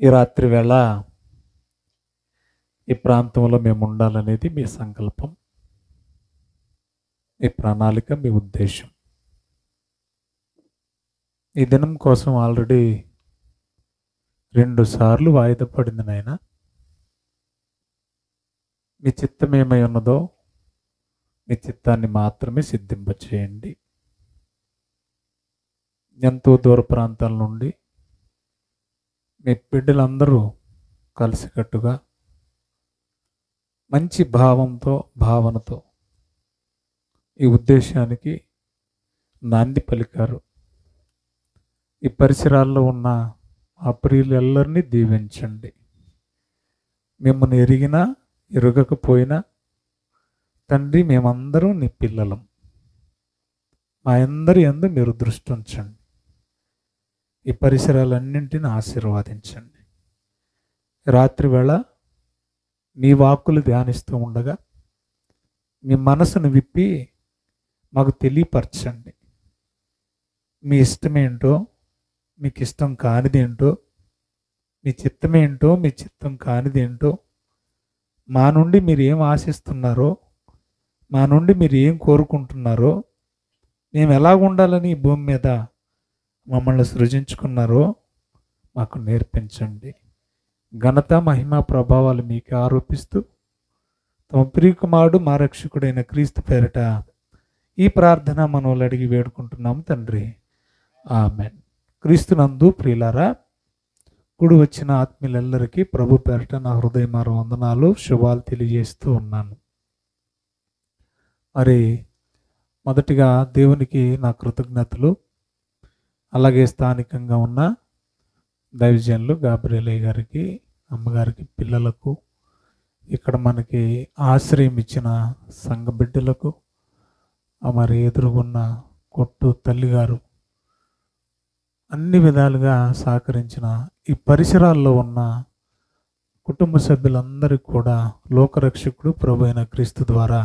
ఈ రాత్రి వేళ ఈ ప్రాంతంలో మేము ఉండాలనేది మీ సంకల్పం, మీ ప్రణాళిక, మీ ఉద్దేశం. ఈ దినం కోసం ఆల్రెడీ 2 సార్లు వాయిదా పడింది నాయన. మీ చిత్తం ఏమై ఉన్నదో మీ చిత్తాన్ని మాత్రమే సిద్ధింపచేయండి. ఎంతో దూర ప్రాంతాల నుండి మీ బిడ్డలందరూ కలిసికట్టుగా మంచి భావంతో, భావనతో ఈ ఉద్దేశానికి నాంది పలికారు. ఈ పరిసరాల్లో ఉన్న ఆ ప్రియులెల్లరినీ దీవించండి. మిమ్మల్ని ఎరిగినా ఎరగకపోయినా తండ్రి, మేమందరం నీ పిల్లలం. మా అందరి యందు మీరు దృష్టి ఉంచండి. ఈ పరిసరాలన్నింటినీ ఆశీర్వదించండి. రాత్రి వేళ మీ వాక్కులు ధ్యానిస్తూ ఉండగా మీ మనసును విప్పి మాకు తెలియపరచండి. మీ ఇష్టమేంటో, మీకు ఇష్టం కానిదేంటో, మీ చిత్తమేంటో, మీ చిత్తం కానిదేంటో, మా నుండి మీరు ఏం ఆశిస్తున్నారో, మా నుండి మీరు ఏం కోరుకుంటున్నారో, మేము ఎలాగ ఉండాలని ఈ భూమి మీద మమ్మల్ని సృజించుకున్నారో మాకు నేర్పించండి. ఘనత, మహిమ, ప్రభావాలు మీకు ఆరోపిస్తూ తమ ప్రియకుమారుడు మా రక్షకుడైన క్రీస్తు పేరిట ఈ ప్రార్థన మనవులు అడిగి వేడుకుంటున్నాము తండ్రి, ఆమెన్. క్రీస్తునందు ప్రియులారా, కూడి వచ్చిన ఆత్మీయులెల్లరికీ ప్రభు పేరిట నా హృదయమార వందనాలు, శుభాలు తెలియజేస్తూ ఉన్నాను. మరి మొదటిగా దేవునికి నా కృతజ్ఞతలు, అలాగే స్థానికంగా ఉన్న దైవజనులు గాబ్రియలయ్య గారికి, అమ్మగారికి, పిల్లలకు, ఇక్కడ మనకి ఆశ్రయం ఇచ్చిన సంఘ బిడ్డలకు, మరి ఎదురుగున్న కొట్టు తల్లిగారు, అన్ని విధాలుగా సహకరించిన ఈ పరిసరాల్లో ఉన్న కుటుంబ సభ్యులందరికీ కూడా లోకరక్షకుడు ప్రభు అయిన క్రీస్తు ద్వారా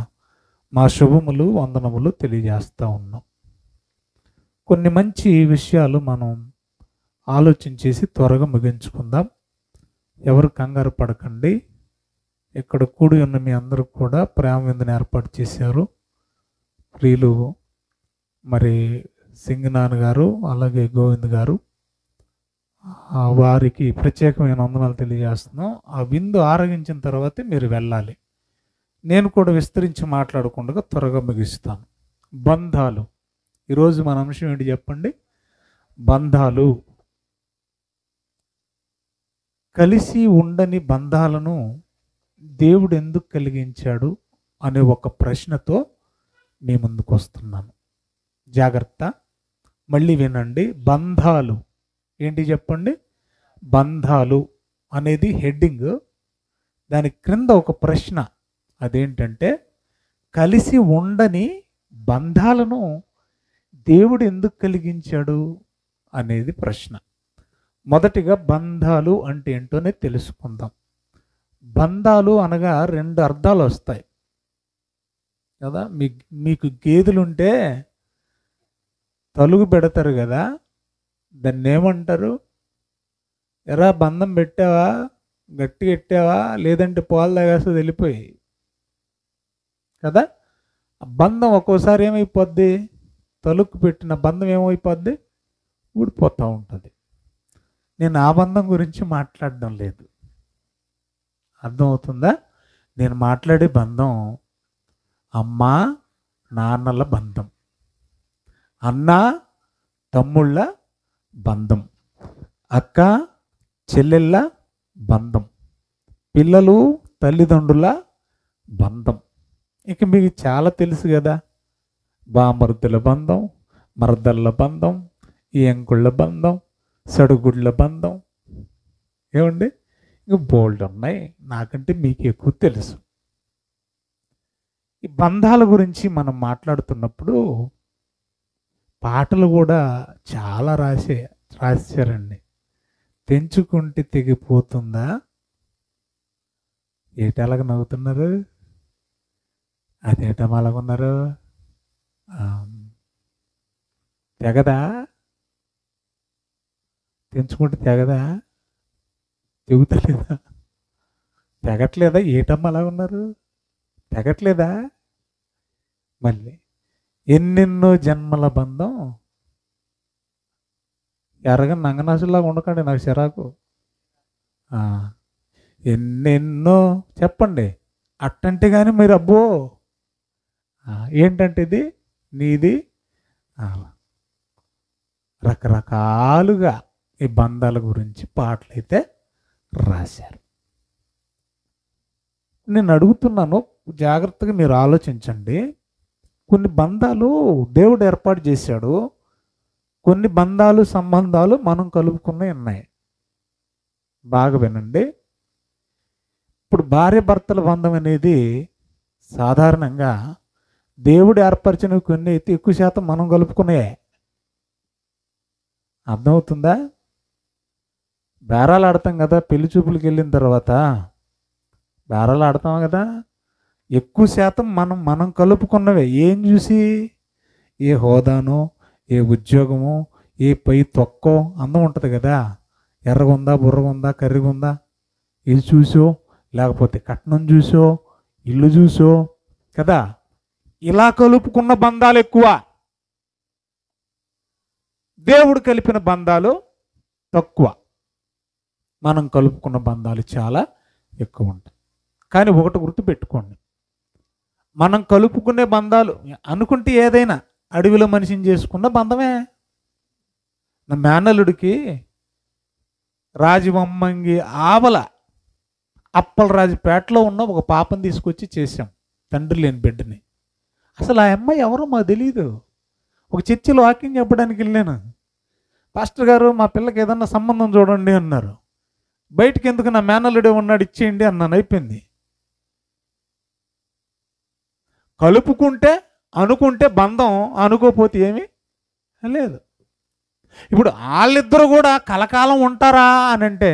మా శుభములు, వందనములు తెలియజేస్తూ ఉన్నాం. కొన్ని మంచి విషయాలు మనం ఆలోచించేసి త్వరగా ముగించుకుందాం. ఎవరు కంగారు పడకండి. ఇక్కడ కూడి ఉన్న మీ అందరూ కూడా ప్రేమ విందుని ఏర్పాటు చేశారు. ప్రియులు మరి సింగనాన్ గారు, అలాగే గోవింద్ గారు, వారికి ప్రత్యేకమైన వందనాలు తెలియజేస్తున్నాం. ఆ విందు ఆరగించిన తర్వాతే మీరు వెళ్ళాలి. నేను కూడా విస్తరించి మాట్లాడకుండా త్వరగా ముగిస్తాను. బంధాలు. ఈరోజు మన అంశం ఏంటి చెప్పండి? బంధాలు. కలిసి ఉండని బంధాలను దేవుడు ఎందుకు కలిగించాడు అనే ఒక ప్రశ్నతో మీ ముందుకు వస్తున్నాను. జాగ్రత్త, మళ్ళీ వినండి. బంధాలు ఏంటి చెప్పండి? బంధాలు అనేది హెడ్డింగ్. దాని క్రింద ఒక ప్రశ్న. అదేంటంటే, కలిసి ఉండని బంధాలను దేవుడు ఎందుకు కలిగించాడు అనేది ప్రశ్న. మొదటిగా బంధాలు అంటే ఏంటోనే తెలుసుకుందాం. బంధాలు అనగా 2 అర్థాలు వస్తాయి కదా. మీకు గేదెలుంటే తలుగు పెడతారు కదా, దాన్ని ఏమంటారు? ఎరా బంధం పెట్టావా, గట్టి పెట్టావా, లేదంటే పాలు తాగేస్తుంది వెళ్ళిపోయి కదా. బంధం ఒక్కోసారి ఏమైపోద్ది? తలుకు పెట్టిన బంధం ఏమైపోద్ది? ఊడిపోతూ ఉంటుంది. నేను ఆ బంధం గురించి మాట్లాడడం లేదు. అర్థమవుతుందా? నేను మాట్లాడే బంధం అమ్మా నాన్నల బంధం, అన్న తమ్ముళ్ళ బంధం, అక్క చెల్లెళ్ళ బంధం, పిల్లలు తల్లిదండ్రుల బంధం. ఇక మీకు చాలా తెలుసు కదా. బామరుదుల బంధం, మరదళ్ళ బంధం, ఎంకుళ్ళ బంధం, సడుగుళ్ళ బంధం, ఏమండి ఇంక బోల్డ్ ఉన్నాయి. నాకంటే మీకు ఎక్కువ తెలుసు. ఈ బంధాల గురించి మనం మాట్లాడుతున్నప్పుడు పాటలు కూడా చాలా రాశారండి. తెంచుకుంటే తెగిపోతుందా? ఏటలాగ నవ్వుతున్నారు? అదేటం అలాగున్నారు? తెగదా? తెంచుకుంటే తెగదా? తెగుతలేదా? తెగట్లేదా? ఏటమ్మా అలా ఉన్నారు? తెగట్లేదా? మళ్ళీ ఎన్నెన్నో జన్మల బంధం. ఎరగని నంగనాసులాగా ఉండకండి, నాకు చిరాకు. ఆ, ఎన్నెన్నో చెప్పండి. అట్టంటే కానీ మీరు అబ్బో ఏంటంటే ఇది నీది. ఆ, రకరకాలుగా ఈ బంధాల గురించి పాటలైతే రాశారు. నేను అడుగుతున్నాను, జాగ్రత్తగా మీరు ఆలోచించండి. కొన్ని బంధాలు దేవుడు ఏర్పాటు చేశాడు, కొన్ని బంధాలు సంబంధాలు మనం కలుపుకునే ఉన్నాయి. బాగా వినండి. ఇప్పుడు భార్య భర్తల బంధం అనేది సాధారణంగా దేవుడు ఏర్పరిచినవి కొన్ని అయితే ఎక్కువ శాతం మనం కలుపుకునే. అర్థమవుతుందా? బేరాలు ఆడతాం కదా, పెళ్లి చూపులకు వెళ్ళిన తర్వాత బేరాలు ఆడతాం కదా, ఎక్కువ శాతం మనం కలుపుకున్నవే. ఏం చూసి? ఏ హోదానో, ఏ ఉద్యోగమో, ఏ పై తొక్కో అందం ఉంటుంది కదా. ఎర్రగుందా, బుర్రగుందా, కర్రిగుందా, ఇది చూసో, లేకపోతే కట్నం చూసో, ఇల్లు చూసో కదా. ఇలా కలుపుకున్న బంధాలు ఎక్కువ, దేవుడు కలిపిన బంధాలు తక్కువ. మనం కలుపుకున్న బంధాలు చాలా ఎక్కువ ఉంటాయి. కానీ ఒకటి గుర్తుపెట్టుకోండి, మనం కలుపుకునే బంధాలు అనుకుంటే ఏదైనా అడవిలో మనిషిని చేసుకున్న బంధమే. నా మేనల్లుడికి రాజవమ్మంగి ఆవల అప్పలరాజుపేటలో ఉన్న ఒక పాపను తీసుకొచ్చి చేశాం, తండ్రి లేని బిడ్డని. అసలు ఆ అమ్మాయి ఎవరో మాకు తెలియదు. ఒక చర్చిలో వాకింగ్ చెప్పడానికి వెళ్ళాను. పాస్టర్ గారు మా పిల్లకి ఏదన్నా సంబంధం చూడండి అన్నారు. బయటికి ఎందుకు, నా మేనల్లుడే ఉన్నాడు ఇచ్చేయండి అన్నాను. అయిపోయింది. కలుపుకుంటే అనుకుంటే బంధం, అనుకోపోతే ఏమీ లేదు. ఇప్పుడు వాళ్ళిద్దరూ కూడా కలకాలం ఉంటారా అని అంటే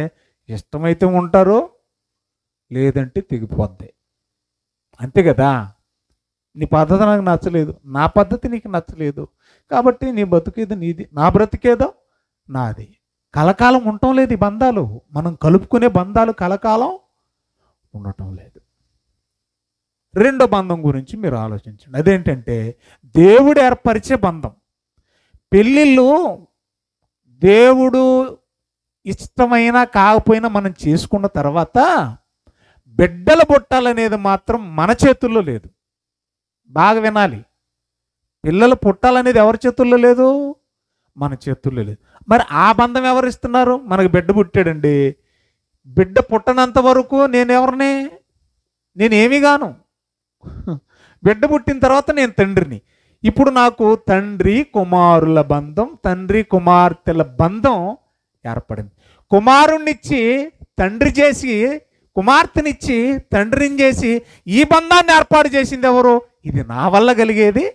ఇష్టమైతే ఉంటారు, లేదంటే తెగిపోద్ది. అంతే కదా. నీ పద్ధతి నాకు నచ్చలేదు, నా పద్ధతి నీకు నచ్చలేదు, కాబట్టి నీ బతుకేదో నీది, నా బ్రతికేదో నాది. కలకాలం ఉండటం లేదు ఈ బంధాలు. మనం కలుపుకునే బంధాలు కలకాలం ఉండటం లేదు. రెండో బంధం గురించి మీరు ఆలోచించండి. అదేంటంటే దేవుడు ఏర్పరిచే బంధం. పెళ్ళిళ్ళు దేవుడు ఇష్టమైనా కాకపోయినా మనం చేసుకున్న తర్వాత బిడ్డలు పుట్టాలనేది మాత్రం మన చేతుల్లో లేదు. బాగా వినాలి. పిల్లలు పుట్టాలనేది ఎవరి చేతుల్లో లేదు? మన చేతుల్లో లేదు. మరి ఆ బంధం ఎవరు ఇస్తున్నారు? మనకు బిడ్డ పుట్టాడండి, బిడ్డ పుట్టనంత వరకు నేనేమి గాను. బిడ్డ పుట్టిన తర్వాత నేను తండ్రిని. ఇప్పుడు నాకు తండ్రి కుమారుల బంధం, తండ్రి కుమార్తెల బంధం ఏర్పడింది. కుమారుణ్ణిచ్చి తండ్రి చేసి, కుమార్తెనిచ్చి తండ్రిని చేసి ఈ బంధాన్ని ఏర్పాటు చేసింది ఎవరు? ఇది నా వల్ల కలిగేది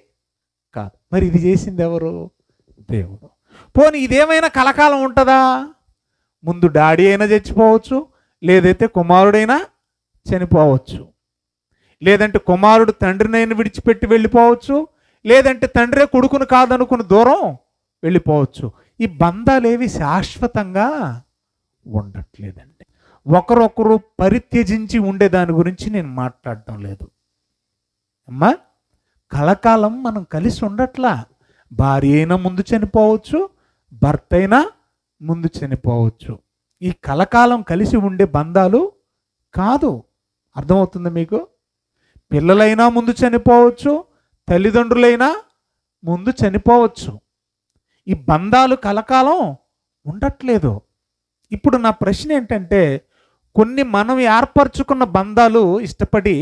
కాదు. మరి ఇది చేసింది ఎవరు? దేవుడు. పోనీ ఇదేమైనా కలకాలం ఉంటుందా? ముందు డాడీ అయినా చచ్చిపోవచ్చు, లేదైతే కుమారుడైనా చనిపోవచ్చు, లేదంటే కుమారుడు తండ్రినైనా విడిచిపెట్టి వెళ్ళిపోవచ్చు, లేదంటే తండ్రే కొడుకును కాదనుకుని దూరం వెళ్ళిపోవచ్చు. ఈ బంధాలు ఏవి శాశ్వతంగా ఉండట్లేదండి. ఒకరొకరు పరిత్యజించి ఉండే దాని గురించి నేను మాట్లాడటం లేదు అమ్మా. కలకాలం మనం కలిసి ఉండట్లా. భార్య అయినా ముందు చనిపోవచ్చు, భర్త అయినా ముందు చనిపోవచ్చు. ఈ కలకాలం కలిసి ఉండే బంధాలు కాదు. అర్థమవుతుంది మీకు? పిల్లలైనా ముందు చనిపోవచ్చు, తల్లిదండ్రులైనా ముందు చనిపోవచ్చు. ఈ బంధాలు కలకాలం ఉండట్లేదు. ఇప్పుడు నా ప్రశ్న ఏంటంటే, కొన్ని మనం ఏర్పరచుకున్న బంధాలు ఇష్టపడి,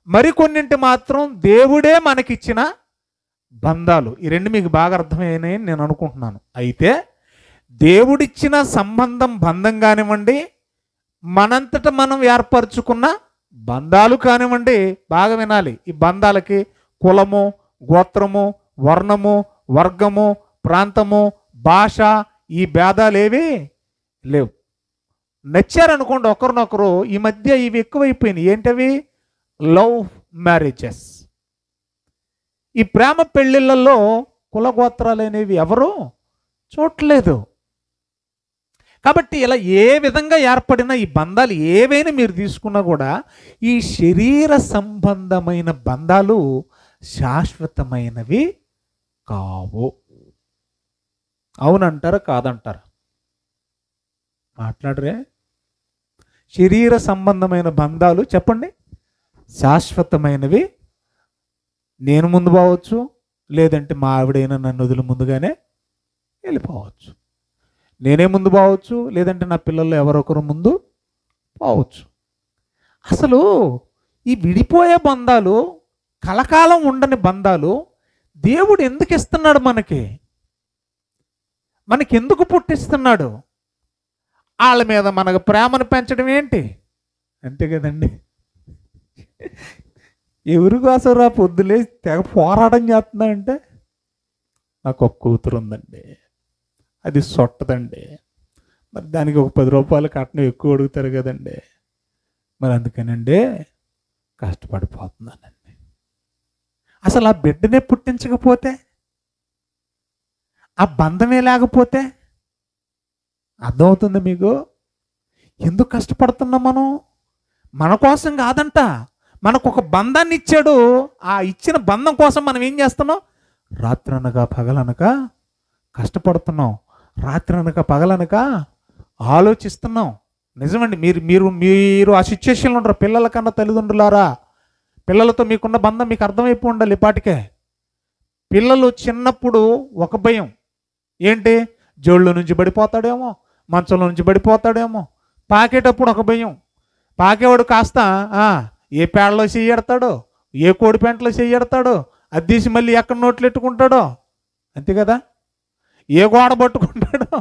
మరికొన్నింటి మాత్రం దేవుడే మనకిచ్చిన బంధాలు. ఈ రెండు మీకు బాగా అర్థమైనాయని నేను అనుకుంటున్నాను. అయితే దేవుడిచ్చిన బంధం కానివ్వండి, మనంతట మనం ఏర్పరచుకున్న బంధాలు కానివ్వండి, బాగా వినాలి. ఈ బంధాలకి కులము, గోత్రము, వర్ణము, వర్గము, ప్రాంతము, భాష, ఈ భేదాలు ఏవి లేవు. నచ్చారనుకోండి ఒకరినొకరు. ఈ మధ్య ఇవి ఎక్కువైపోయినాయి. ఏంటవి? Love marriages. ఈ ప్రేమ పెళ్ళిళ్ళల్లో కులగోత్రాలు అనేవి ఎవరు చూడలేదు. కాబట్టి ఇలా ఏ విధంగా ఏర్పడిన ఈ బంధాలు ఏవైనా మీరు తీసుకున్నా కూడా ఈ శరీర సంబంధమైన బంధాలు శాశ్వతమైనవి కావు. అవునంటారా కాదంటారా? మాట్లాడరే. శరీర సంబంధమైన బంధాలు చెప్పండి శాశ్వతమైనవి. నేను ముందు పోవచ్చు, లేదంటే మా ఆవిడైనా నన్ను వదిలి ముందుగానే వెళ్ళిపోవచ్చు. నేనే ముందు పోవచ్చు, లేదంటే నా పిల్లలు ఎవరొకరు ముందు పోవచ్చు. అసలు ఈ విడిపోయే బంధాలు, కలకాలం ఉండని బంధాలు దేవుడు ఎందుకు ఇస్తున్నాడు? మనకెందుకు పుట్టిస్తున్నాడు? వాళ్ళ మీద మనకు ప్రేమను పెంచడం ఏంటి? అంతే కదండి. ఎవరి కోసం రా పొద్దులే తెగ పోరాటం చేస్తున్నా అంటే, నాకు ఒక కూతురు ఉందండి, అది సొట్టదండి, మరి దానికి ఒక 10 రూపాయలు కట్నం ఎక్కువ అడుగుతారు కదండి, మరి అందుకనండి కష్టపడిపోతున్నానండి. అసలు ఆ బిడ్డనే పుట్టించకపోతే, ఆ బంధమే లేకపోతే అర్థమవుతుంది మీకు ఎందుకు కష్టపడుతున్నాం మనం? మన కోసం కాదంట, మనకు ఒక బంధాన్ని ఇచ్చాడు. ఆ ఇచ్చిన బంధం కోసం మనం ఏం చేస్తున్నాం? రాత్రనగా పగలనక కష్టపడుతున్నాం, రాత్రనక పగలనక ఆలోచిస్తున్నాం. నిజమండి. మీరు మీరు మీరు ఆ సిచ్యువేషన్లో ఉంటారు. పిల్లల కన్నా తల్లిదండ్రులారా, పిల్లలతో మీకున్న బంధం మీకు అర్థమైపో ఉండాలి. ఇప్పటికే పిల్లలు చిన్నప్పుడు ఒక భయం ఏంటి? జోళ్ళ నుంచి పడిపోతాడేమో, మంచంలో నుంచి పడిపోతాడేమో. పాకేటప్పుడు ఒక భయం. పాకేవాడు కాస్త ఏ పేడలో చెయ్యడతాడో, ఏ కోడి పెంటలో చెయ్యడతాడో, అది తీసి మళ్ళీ ఎక్కడ నోట్లు ఎట్టుకుంటాడో. అంతే కదా. ఏ గోడ పట్టుకుంటాడో,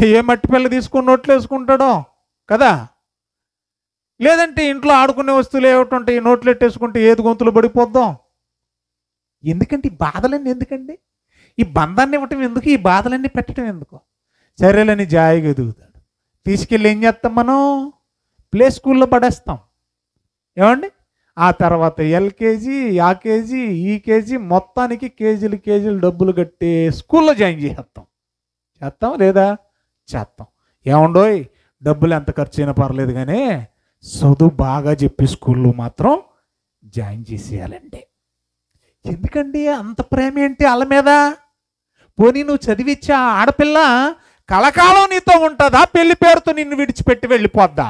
ఏ మట్టి పిల్ల తీసుకుని నోట్లు వేసుకుంటాడో కదా. లేదంటే ఇంట్లో ఆడుకునే వస్తువులు ఏమిటి ఉంటాయి, నోట్లు ఎట్టేసుకుంటే ఏది గొంతులు పడిపోద్దాం. ఎందుకంటే ఈ బాధలన్నీ ఎందుకండి? ఈ బంధాన్ని ఇవ్వటం ఎందుకు? ఈ బాధలన్నీ పెట్టడం ఎందుకు? సరేలని జాయిగా ఎదుగుతాడు, తీసుకెళ్ళి ఏం చేస్తాం మనం? ప్లే స్కూల్లో పడేస్తాం. ఏమండి? ఆ తర్వాత ఎల్కేజీ, ఆ కేజీ, ఈ కేజీ, మొత్తానికి కేజీలు డబ్బులు కట్టి స్కూల్లో జాయిన్ చేస్తాం లేదా? చేస్తాం. ఏమండోయ్, డబ్బులు ఎంత ఖర్చు అయినా పర్లేదు కానీ చదువు బాగా చెప్పి స్కూల్లో మాత్రం జాయిన్ చేసేయాలండి. ఎందుకండి అంత ప్రేమ ఏంటి వాళ్ళ మీద? పోనీ నువ్వు చదివిచ్చా ఆడపిల్ల కలకాలం నీతో ఉంటుందా? పెళ్లి పేరుతో నిన్ను విడిచిపెట్టి వెళ్ళిపోద్దా?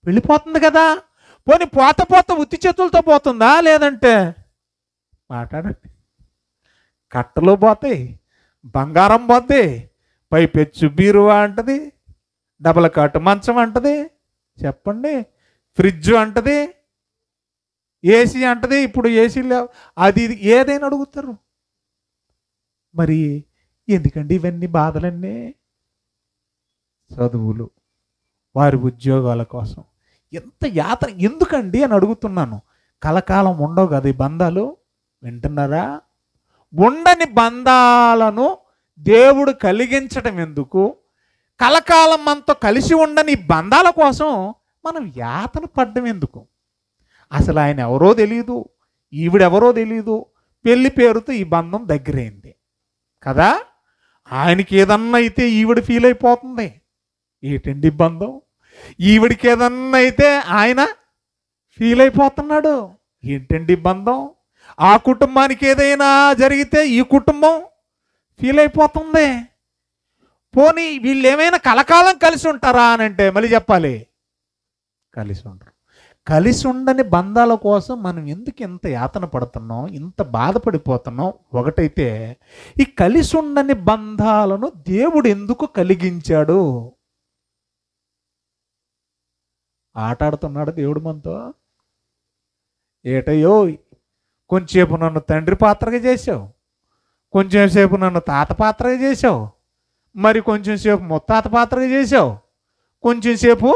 వెళ్ళిపోతుంది కదా. పోనీ పోత ఉత్తి చేతులతో పోతుందా? లేదంటే మాట్లాడండి. కట్టలు పోతాయి, బంగారం పోతాయి, పైపెచ్చు బీరువా అంటది, డబల్ కాటు మంచం అంటది, చెప్పండి, ఫ్రిడ్జ్ అంటది, ఏసీ అంటది. ఇప్పుడు ఏసీ లేవు, అది ఇది ఏదైనా అడుగుతారు. మరి ఎందుకండి ఇవన్నీ బాధలన్నీ? చదువులు, వారి ఉద్యోగాల కోసం ఎంత యాత్ర ఎందుకండి అని అడుగుతున్నాను. కలకాలం ఉండవు కదా ఈ బంధాలు. వింటున్నారా? ఉండని బంధాలను దేవుడు కలిగించడం ఎందుకు? కలకాలం మనతో కలిసి ఉండని బంధాల కోసం మనం యాతన పడ్డం ఎందుకు? అసలు ఆయన ఎవరో తెలియదు, ఈవిడెవరో తెలియదు, పెళ్లి పేరుతో ఈ బంధం దగ్గరైంది కదా. ఆయనకి ఏదన్నా అయితే ఈవిడ ఫీల్ అయిపోతుంది, ఏంటండి బంధం? ఈవిడికి ఏదన్నా అయితే ఆయన ఫీల్ అయిపోతున్నాడు, ఏంటండి బంధం? ఆ కుటుంబానికి ఏదైనా జరిగితే ఈ కుటుంబం ఫీల్ అయిపోతుంది. పోనీ వీళ్ళు ఏమైనా కలకాలం కలిసి ఉంటారా అని అంటే మళ్ళీ చెప్పాలి, కలిసి ఉండరు. కలిసి ఉండని బంధాల కోసం మనం ఎందుకు ఇంత యాతన పడుతున్నాం, ఇంత బాధపడిపోతున్నాం? ఒకటైతే ఈ కలిసి ఉండని బంధాలను దేవుడు ఎందుకు కలిగించాడు? ఆటాడుతున్నాడు దేవుడు మనతో. ఏటయ్యో, కొంచెంసేపు నన్ను తండ్రి పాత్రగా చేసావు, కొంచెంసేపు నన్ను తాత పాత్రగా చేసావు, మరి కొంచెంసేపు ముత్తాత పాత్రగా చేసావు, కొంచెంసేపు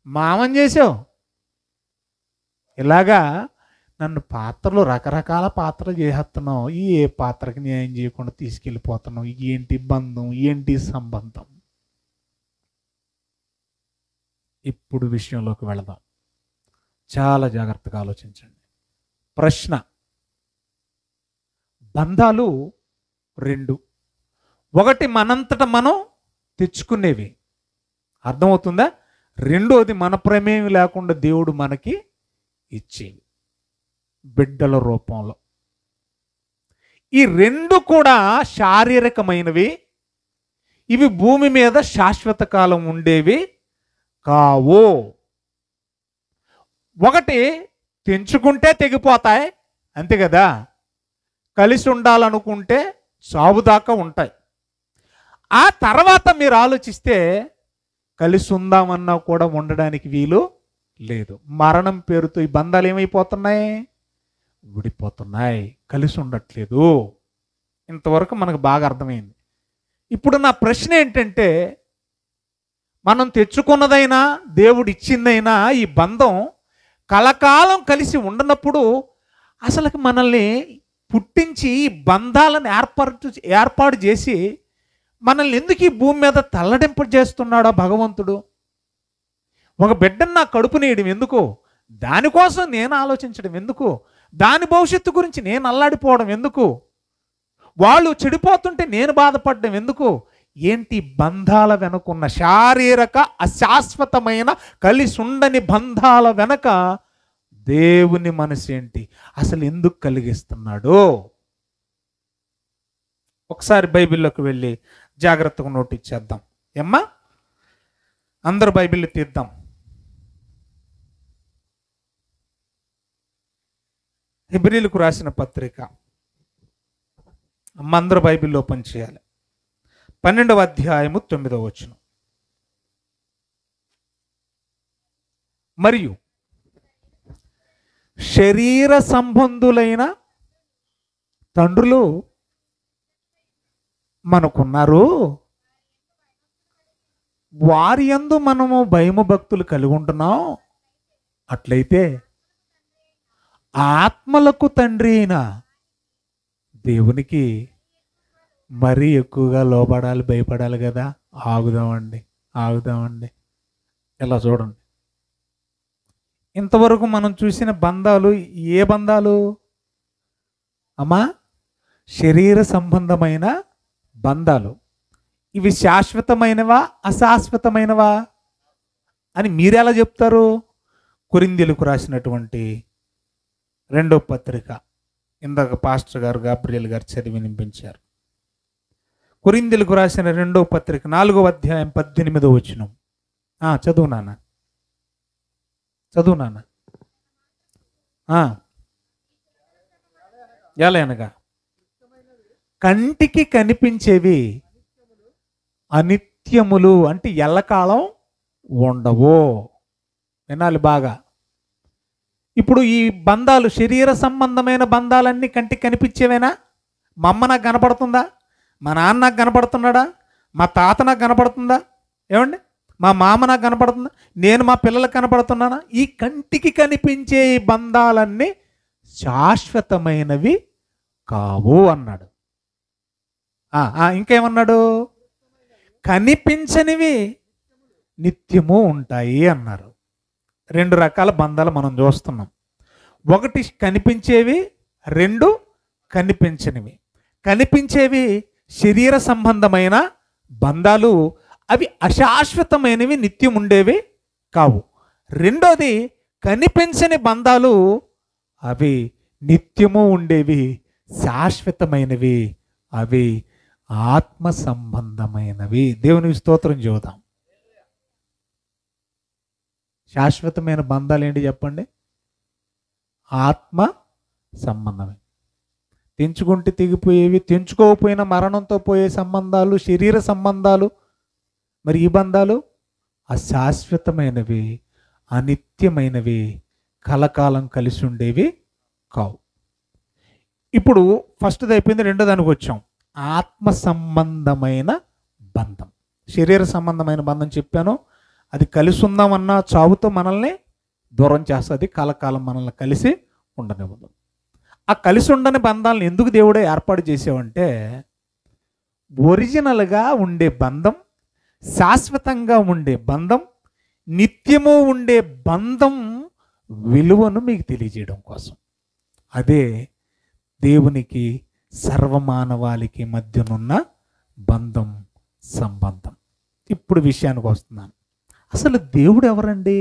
మామని చేసావు. ఇలాగా నన్ను పాత్రలు, రకరకాల పాత్రలు చేసేస్తున్నావు. ఏ పాత్రకి న్యాయం చేయకుండా తీసుకెళ్ళిపోతున్నావు. ఏంటి బంధం, ఏంటి సంబంధం? ఇప్పుడు విషయంలోకి వెళదాం. చాలా జాగ్రత్తగా ఆలోచించండి. ప్రశ్న: బంధాలు రెండు. ఒకటి మనంతట మనం తెచ్చుకునేవి. అర్థమవుతుందా? రెండోది మన ప్రమేయం లేకుండా దేవుడు మనకి ఇచ్చేవి బిడ్డల రూపంలో. ఈ రెండు కూడా శారీరకమైనవి. ఇవి భూమి మీద శాశ్వత కాలం ఉండేవి కావు. ఒకటి తెంచుకుంటే తెగిపోతాయి, అంతే కదా. కలిసి ఉండాలనుకుంటే చావు దాకా ఉంటాయి. ఆ తర్వాత మీరు ఆలోచిస్తే కలిసి ఉందామన్నా కూడా ఉండడానికి వీలు లేదు. మరణం పేరుతో ఈ బంధాలు ఏమైపోతున్నాయి? విడిపోతున్నాయి, కలిసి ఉండట్లేదు. ఇంతవరకు మనకు బాగా అర్థమైంది. ఇప్పుడు నా ప్రశ్న ఏంటంటే, మనం తెచ్చుకున్నదైనా దేవుడు ఇచ్చిందైనా ఈ బంధం కలకాలం కలిసి ఉండనప్పుడు అసలు మనల్ని పుట్టించి ఈ బంధాలను ఏర్పాటు చేసి మనల్ని ఎందుకు ఈ భూమి మీద తల్లడింపజేస్తున్నాడో భగవంతుడు? ఒక బిడ్డను నా కడుపునేయడం ఎందుకు? దానికోసం నేను ఆలోచించడం ఎందుకు? దాని భవిష్యత్తు గురించి నేను అల్లాడిపోవడం ఎందుకు? వాళ్ళు చెడిపోతుంటే నేను బాధపడడం ఎందుకు? ఏంటి? బంధాల వెనుకున్న శారీరక అశాశ్వతమైన కలిసి ఉండని బంధాల వెనక దేవుని మనసు ఏంటి? అసలు ఎందుకు కలిగిస్తున్నాడు? ఒకసారి బైబిల్లోకి వెళ్ళి జాగ్రత్తగా నోట్ ఇచ్చేద్దాం. ఏమ్మా, అందరూ బైబిల్ తీద్దాం. హెబ్రీలకు రాసిన పత్రిక. అమ్మ, అందరూ బైబిల్ ఓపెన్ చేయాలి. 12వ అధ్యాయము 9వ వచనం. మరియు శరీర సంబంధులైన తండ్రులు మనకున్నారు, వారి యందు మనము భయము భక్తులు కలిగి ఉంటున్నాం. అట్లయితే ఆత్మలకు తండ్రి అయిన దేవునికి మరీ ఎక్కువగా లోబడాలి, భయపడాలి కదా. ఆగుదామండి. ఇలా చూడండి, ఇంతవరకు మనం చూసిన బంధాలు ఏ బంధాలు అమ్మా? శరీర సంబంధమైన బంధాలు. ఇవి శాశ్వతమైనవా అశాశ్వతమైనవా అని మీరెలా చెప్తారు? కొరింథీయులకు రాసినటువంటి 2వ పత్రిక, ఇందాక పాస్టర్ గారు గాబ్రియల్ గారు చదివి వినిపించారు. కొరింథీయులకు రాసిన 2వ పత్రిక 4వ అధ్యాయం 18వ వచనం. చదువు నాన్న. ఎలా అనగా కంటికి కనిపించేవి అనిత్యములు, అంటే ఎల్లకాలం ఉండవు. వినాలి బాగా. ఇప్పుడు ఈ బంధాలు, శరీర సంబంధమైన బంధాలన్నీ కంటికి కనిపించేవేనా? మా అమ్మ నాకు కనపడుతుందా? మా నాన్న నాకు కనపడుతున్నాడా? మా తాత నాకు కనపడుతుందా? ఏమండి, మా మామ నాకు కనపడుతుందా? నేను మా పిల్లలకు కనపడుతున్నానా? ఈ కంటికి కనిపించే ఈ బంధాలన్నీ శాశ్వతమైనవి కావు అన్నాడు. ఇంకేమన్నాడు? కనిపించనివి నిత్యము ఉంటాయి అన్నారు. 2 రకాల బంధాలు మనం చూస్తున్నాం. ఒకటి కనిపించేవి, 2 కనిపించనివి. కనిపించేవి శరీర సంబంధమైన బంధాలు, అవి అశాశ్వతమైనవి, నిత్యం ఉండేవి కావు. రెండోది కనిపించని బంధాలు, అవి నిత్యము ఉండేవి, శాశ్వతమైనవి, అవి ఆత్మ సంబంధమైనవి. దేవునికి స్తోత్రం చెబుదాం. శాశ్వతమైన బంధాలు ఏంటి చెప్పండి? ఆత్మ సంబంధమే. తెంచుకుంటే తెగిపోయేవి, తెంచుకోకపోయినా మరణంతో పోయే సంబంధాలు, శరీర సంబంధాలు. మరి ఈ బంధాలు అశాశ్వతమైనవి, అనిత్యమైనవి, కలకాలం కలిసి ఉండేవి కావు. ఇప్పుడు ఫస్ట్ది అయిపోయింది, రెండో దానికి వచ్చాం. ఆత్మ సంబంధమైన బంధం. శరీర సంబంధమైన బంధం చెప్పాను, అది కలిసి ఉందామన్నా చావుతో మనల్ని దూరం చేస్తుంది, కలకాలం మనల్ని కలిసి ఉండనివ్వదు. ఆ కలిసి ఉండని బంధాలను ఎందుకు దేవుడే ఏర్పాటు చేసావంటే, ఒరిజినల్గా ఉండే బంధం, శాశ్వతంగా ఉండే బంధం, నిత్యము ఉండే బంధం విలువను మీకు తెలియజేయడం కోసం. అదే దేవునికి సర్వమానవాళికి మధ్యనున్న బంధం, సంబంధం. ఇప్పుడు విషయానికి వస్తున్నాను. అసలు దేవుడు ఎవరండి?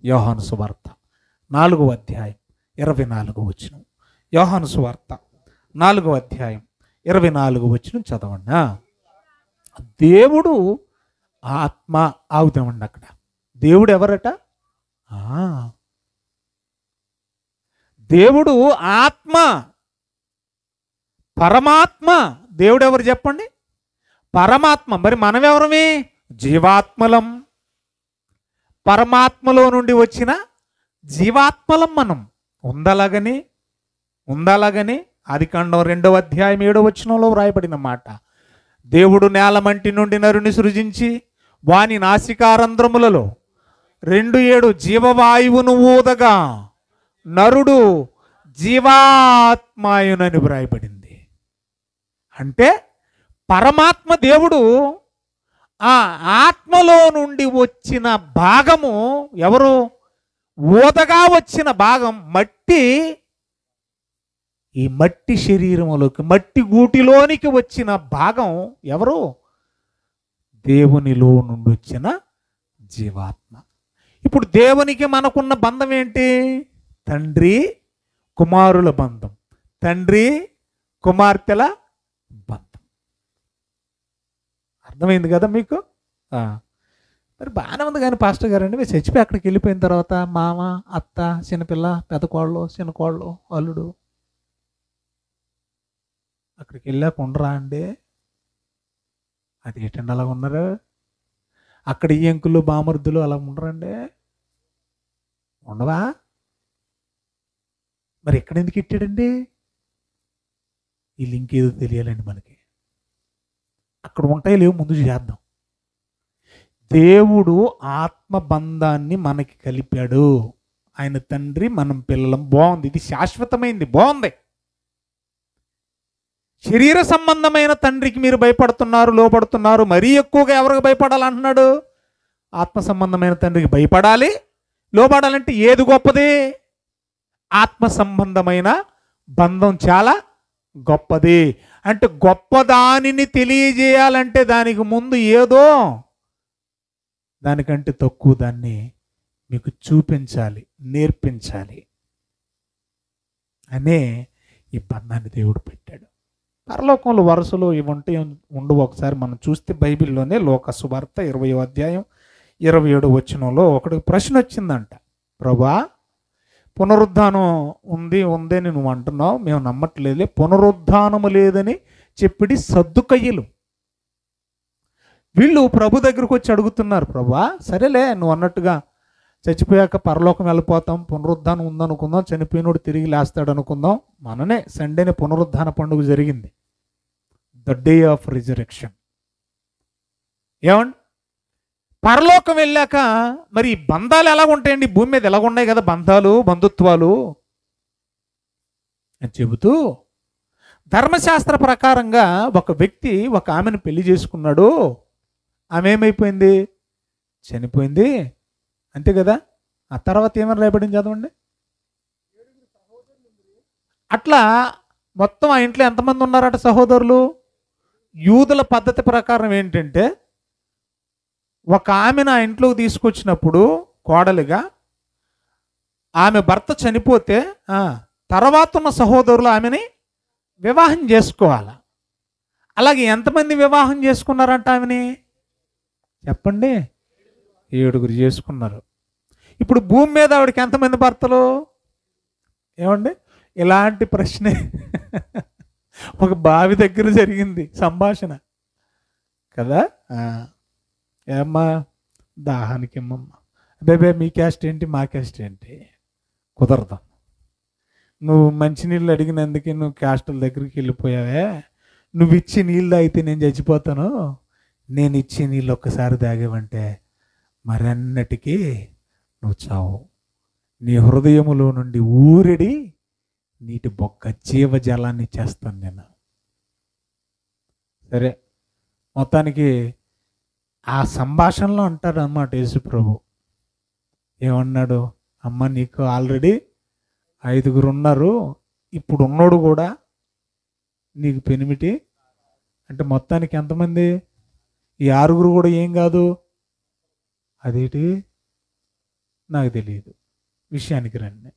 యోహాను సువార్త 4వ అధ్యాయం 24వ వచనం. యోహాను సువార్త 4వ అధ్యాయం 24వ వచనం చదవండి. దేవుడు ఆత్మ. ఆగుదామండి అక్కడ. దేవుడు ఎవరట? దేవుడు ఆత్మ, పరమాత్మ. దేవుడు ఎవరు చెప్పండి? పరమాత్మ. మరి మనం ఎవరమే? జీవాత్మలం. పరమాత్మలో నుండి వచ్చిన జీవాత్మలం మనం. ఉందలాగని ఆదికాండం 2వ అధ్యాయం 7వ వచనంలో వ్రాయబడిన మాట. దేవుడు నేలమంటి నుండి నరుని సృజించి వాని నాసికారంధ్రములలో 2 జీవవాయువును ఊదగా నరుడు జీవాత్మాయునని వ్రాయబడింది. అంటే పరమాత్మ దేవుడు, ఆ ఆత్మలో నుండి వచ్చిన భాగము ఎవరు? ఊదగా వచ్చిన భాగం మట్టి. ఈ మట్టి శరీరములోకి, మట్టి గూటిలోనికి వచ్చిన భాగం ఎవరు? దేవునిలో నుండి వచ్చిన జీవాత్మ. ఇప్పుడు దేవునికి మనకున్న బంధం ఏంటి? తండ్రి కుమారుల బంధం, తండ్రి కుమార్తెల బంధం. అర్థమైంది కదా మీకు? మరి బాగానే ఉంది. కానీ పాస్టర్ గారండి, మీరు చచ్చిపోయి అక్కడికి వెళ్ళిపోయిన తర్వాత మామ, అత్త, చిన్నపిల్ల, పెద్ద కోళ్ళు, చిన్న కోళ్ళు, అల్లుడు అక్కడికి వెళ్ళాక ఉండరా అండి? అది ఏంటండి అలా ఉన్నారు? అక్కడ ఈ అంకులు బామర్దులు అలా ఉండరండి? ఉండవా? మరి ఎక్కడ ఎందుకు ఇట్టాడండి? ఈ లింక్ ఏదో తెలియాలండి మనకి. అక్కడ ఉంటాయి లేవు ముందు చేద్దాం. దేవుడు ఆత్మబంధాన్ని మనకి కలిపాడు. ఆయన తండ్రి, మనం పిల్లలం. బాగుంది. ఇది శాశ్వతమైంది. బాగుంది. శరీర సంబంధమైన తండ్రికి మీరు భయపడుతున్నారు, లోపడుతున్నారు. మరీ ఎక్కువగా ఎవరికి భయపడాలంటున్నాడు? ఆత్మ సంబంధమైన తండ్రికి భయపడాలి, లోపడాలంటే ఏది గొప్పది? ఆత్మ సంబంధమైన బంధం చాలా గొప్పది. అంటే గొప్పదానిని తెలియజేయాలంటే దానికి ముందు ఏదో దానికంటే తక్కువ దాన్ని మీకు చూపించాలి, నేర్పించాలి అనే ఈ బంధాన్ని దేవుడు పెట్టాడు. పరలోకంలో వరుసలో ఇవి ఉండవు. ఒకసారి మనం చూస్తే బైబిల్లోనే లోక సువార్త 20వ అధ్యాయం 27వ వచనంలో ఒకటి ప్రశ్న వచ్చిందంట. ప్రభువా, పునరుద్ధానం ఉందని నువ్వు అంటున్నావు, మేము నమ్మట్లేదులే. పునరుద్ధానము లేదని చెప్పిడి సద్దుకయ్యలు. వీళ్ళు ప్రభు దగ్గరకు వచ్చి అడుగుతున్నారు, ప్రభువా సరేలే నువ్వు అన్నట్టుగా చచ్చిపోయాక పరలోకం వెళ్ళిపోతాం, పునరుద్ధానం ఉందనుకుందాం, చనిపోయినోడు తిరిగి లేస్తాడు అనుకుందాం. మననే సండేనే పునరుద్ధాన పండుగ జరిగింది, ద డే ఆఫ్ రిజరెక్షన్. ఏమండి, పరలోకం వెళ్ళాక మరి బంధాలు ఎలాగ ఉంటాయండి? భూమి మీద ఎలాగ ఉన్నాయి కదా బంధాలు, బంధుత్వాలు అని చెబుతూ, ధర్మశాస్త్ర ప్రకారంగా ఒక వ్యక్తి ఒక ఆమెను పెళ్లి చేసుకున్నాడు. ఆమె ఏమైపోయింది? చనిపోయింది. అంతే కదా. ఆ తర్వాత ఏమని రాయబడింది చదవండి. అట్లా మొత్తం ఆ ఇంట్లో ఎంతమంది ఉన్నారట సహోదరులు? యూదుల పద్ధతి ప్రకారం ఏంటంటే, ఒక ఆమెను ఆ ఇంట్లోకి తీసుకొచ్చినప్పుడు కోడలిగా, ఆమె భర్త చనిపోతే తర్వాత ఉన్న సహోదరులు ఆమెని వివాహం చేసుకోవాలి. అలాగే ఎంతమంది వివాహం చేసుకున్నారంట ఆమెని? చెప్పండి. 7 చేసుకున్నారు. ఇప్పుడు భూమి మీద ఆవిడకి ఎంతమంది భర్తలు? ఏమండి, ఇలాంటి ప్రశ్నే ఒక బావి దగ్గర జరిగింది సంభాషణ కదా. ఏమ్మా దాహానికి ఏమమ్మా, బేబే మీ క్యాస్ట్ ఏంటి, మా క్యాస్ట్ ఏంటి? కుదరదు. నువ్వు మంచినీళ్ళు అడిగినందుకే నువ్వు క్యాస్టుల దగ్గరికి వెళ్ళిపోయావే. నువ్వు ఇచ్చి నీళ్ళు తాగితే నేను చచ్చిపోతాను, నేను ఇచ్చే నీళ్ళు ఒక్కసారి తాగేవంటే మరన్నటికీ నువ్వు చావు. నీ హృదయములో నుండి ఊరిడి నీటి బొక్క జీవజలాన్ని చేస్తాను నేను. సరే, మొత్తానికి ఆ సంభాషణలో అంటారు అన్నమాట యేసు ప్రభు. ఏమన్నాడు? అమ్మ నీకు ఆల్రెడీ 5 ఉన్నారు, ఇప్పుడు ఉన్నోడు కూడా నీకు పెనిమిటి. అంటే మొత్తానికి ఎంతమంది? ఈ 6 కూడా ఏం కాదు. అదేంటి నాకు తెలియదు. విషయానికి రండి.